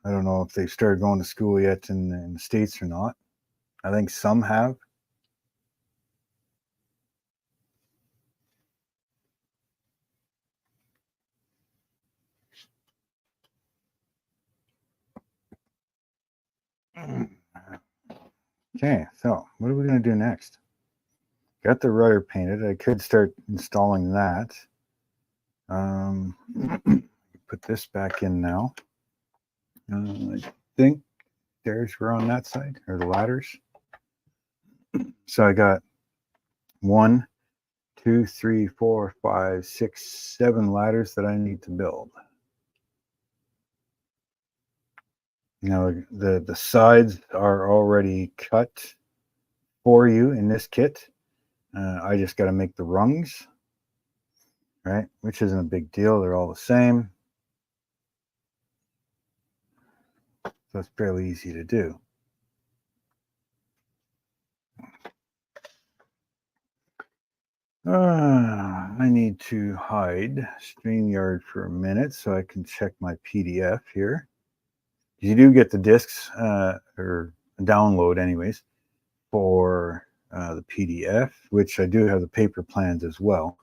I don't know if they've started going to school yet in the States or not. I think some have. Okay, so what are we going to do next? Got the rudder painted. I could start installing that. Put this back in now. I think stairs were on that side, or the ladders. So I got 1, 2, 3, 4, 5, 6, 7 ladders that I need to build. Now the sides are already cut for you in this kit. I just got to make the rungs, right? Which isn't a big deal. They're all the same. So it's fairly easy to do. I need to hide StreamYard for a minute so I can check my PDF here. You do get the discs or download anyways for the PDF, which I do have the paper plans as well.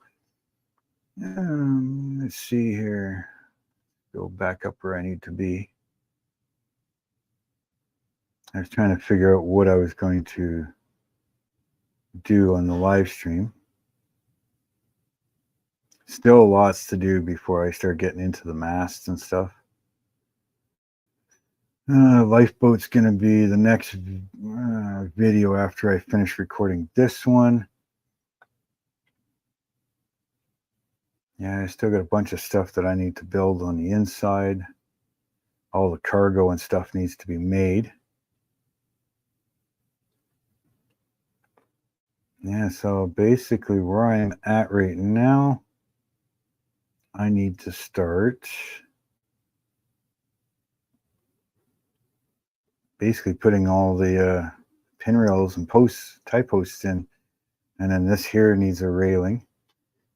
Let's see here. Go back up where I need to be. I was trying to figure out what I was going to do on the live stream. Still lots to do before I start getting into the masts and stuff. Lifeboat's going to be the next video after I finish recording this one. Yeah, I still got a bunch of stuff that I need to build on the inside. All the cargo and stuff needs to be made. Yeah, so basically where I'm at right now, I need to start basically putting all the pin rails and posts, tie posts in. And then this here needs a railing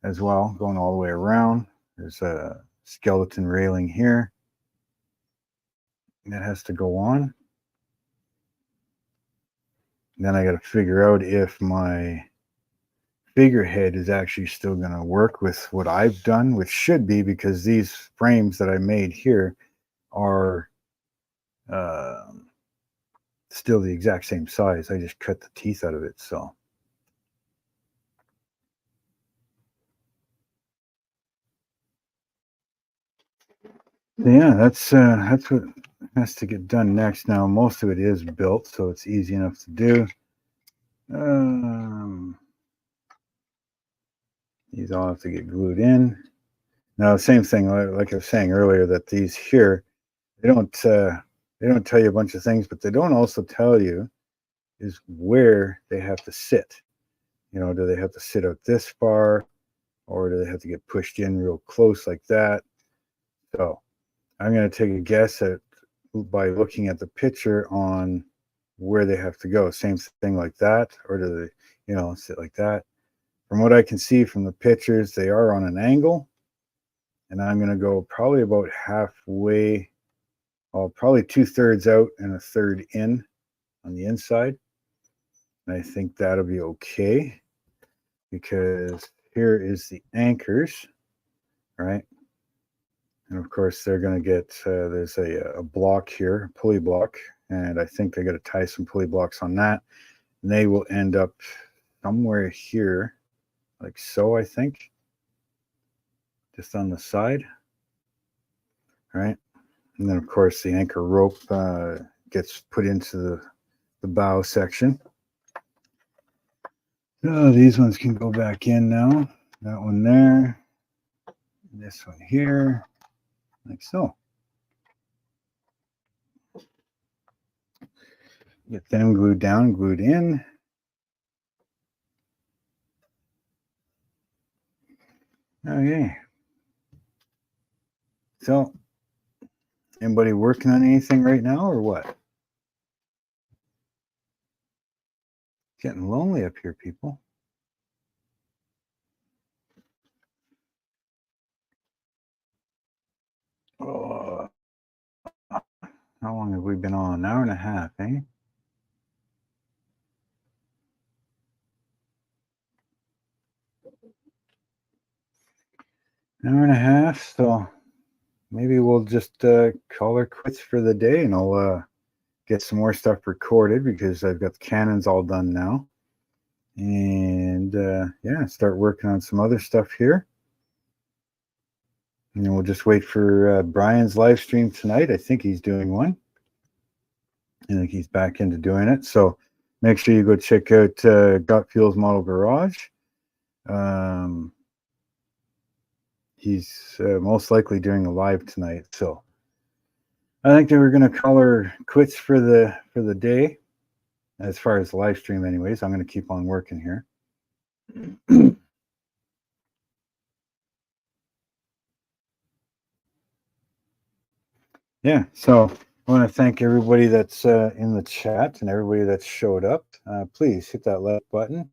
as well, going all the way around. There's a skeleton railing here that has to go on. Then I got to figure out if my figurehead is actually still going to work with what I've done, which should be, because these frames that I made here are still the exact same size. I just cut the teeth out of it. So yeah, that's what has to get done next. Now most of it is built, so it's easy enough to do. These all have to get glued in. Now, same thing, like I was saying earlier, that these here, they don't tell you a bunch of things, but they don't also tell you is where they have to sit. You know, do they have to sit out this far, or do they have to get pushed in real close like that? So I'm going to take a guess at by looking at the picture on where they have to go. Same thing like that, or do they, you know, sit like that? From what I can see from the pictures, they are on an angle, and I'm going to go probably about halfway, well, probably 2/3 out and 1/3 in on the inside. And I think that'll be okay, because here is the anchors, right? And of course, they're going to get, there's a block here, a pulley block, and I think they got to tie some pulley blocks on that. And they will end up somewhere here, like so, I think, just on the side, right? And then, of course, the anchor rope gets put into the bow section. These ones can go back in now. That one there, this one here, like so. Get them glued down, glued in. Okay. So, anybody working on anything right now or what? Getting lonely up here, people. Oh, how long have we been on? An hour and a half, eh? An hour and a half. So maybe we'll just call her quits for the day, and I'll get some more stuff recorded because I've got the cannons all done now. And yeah, start working on some other stuff here. And we'll just wait for Brian's live stream tonight. I think he's doing one. I think he's back into doing it. So make sure you go check out Got Fuels Model Garage. He's most likely doing a live tonight. So I think that we're going to call her quits for the day. As far as the live stream, anyways, I'm going to keep on working here. Yeah, so I want to thank everybody that's in the chat and everybody that's showed up. Please hit that like button.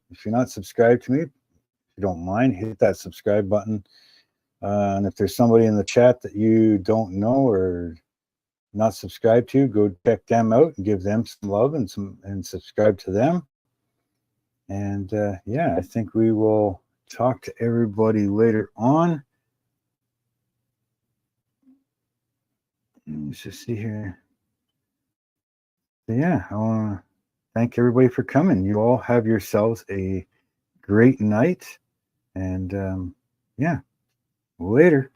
If you're not subscribed to me, if you don't mind, hit that subscribe button. And if there's somebody in the chat that you don't know or not subscribed to, go check them out and give them some love and subscribe to them. And yeah, I think we will talk to everybody later on. Let's just see here. So yeah, I want to thank everybody for coming. You all have yourselves a great night. And yeah, later.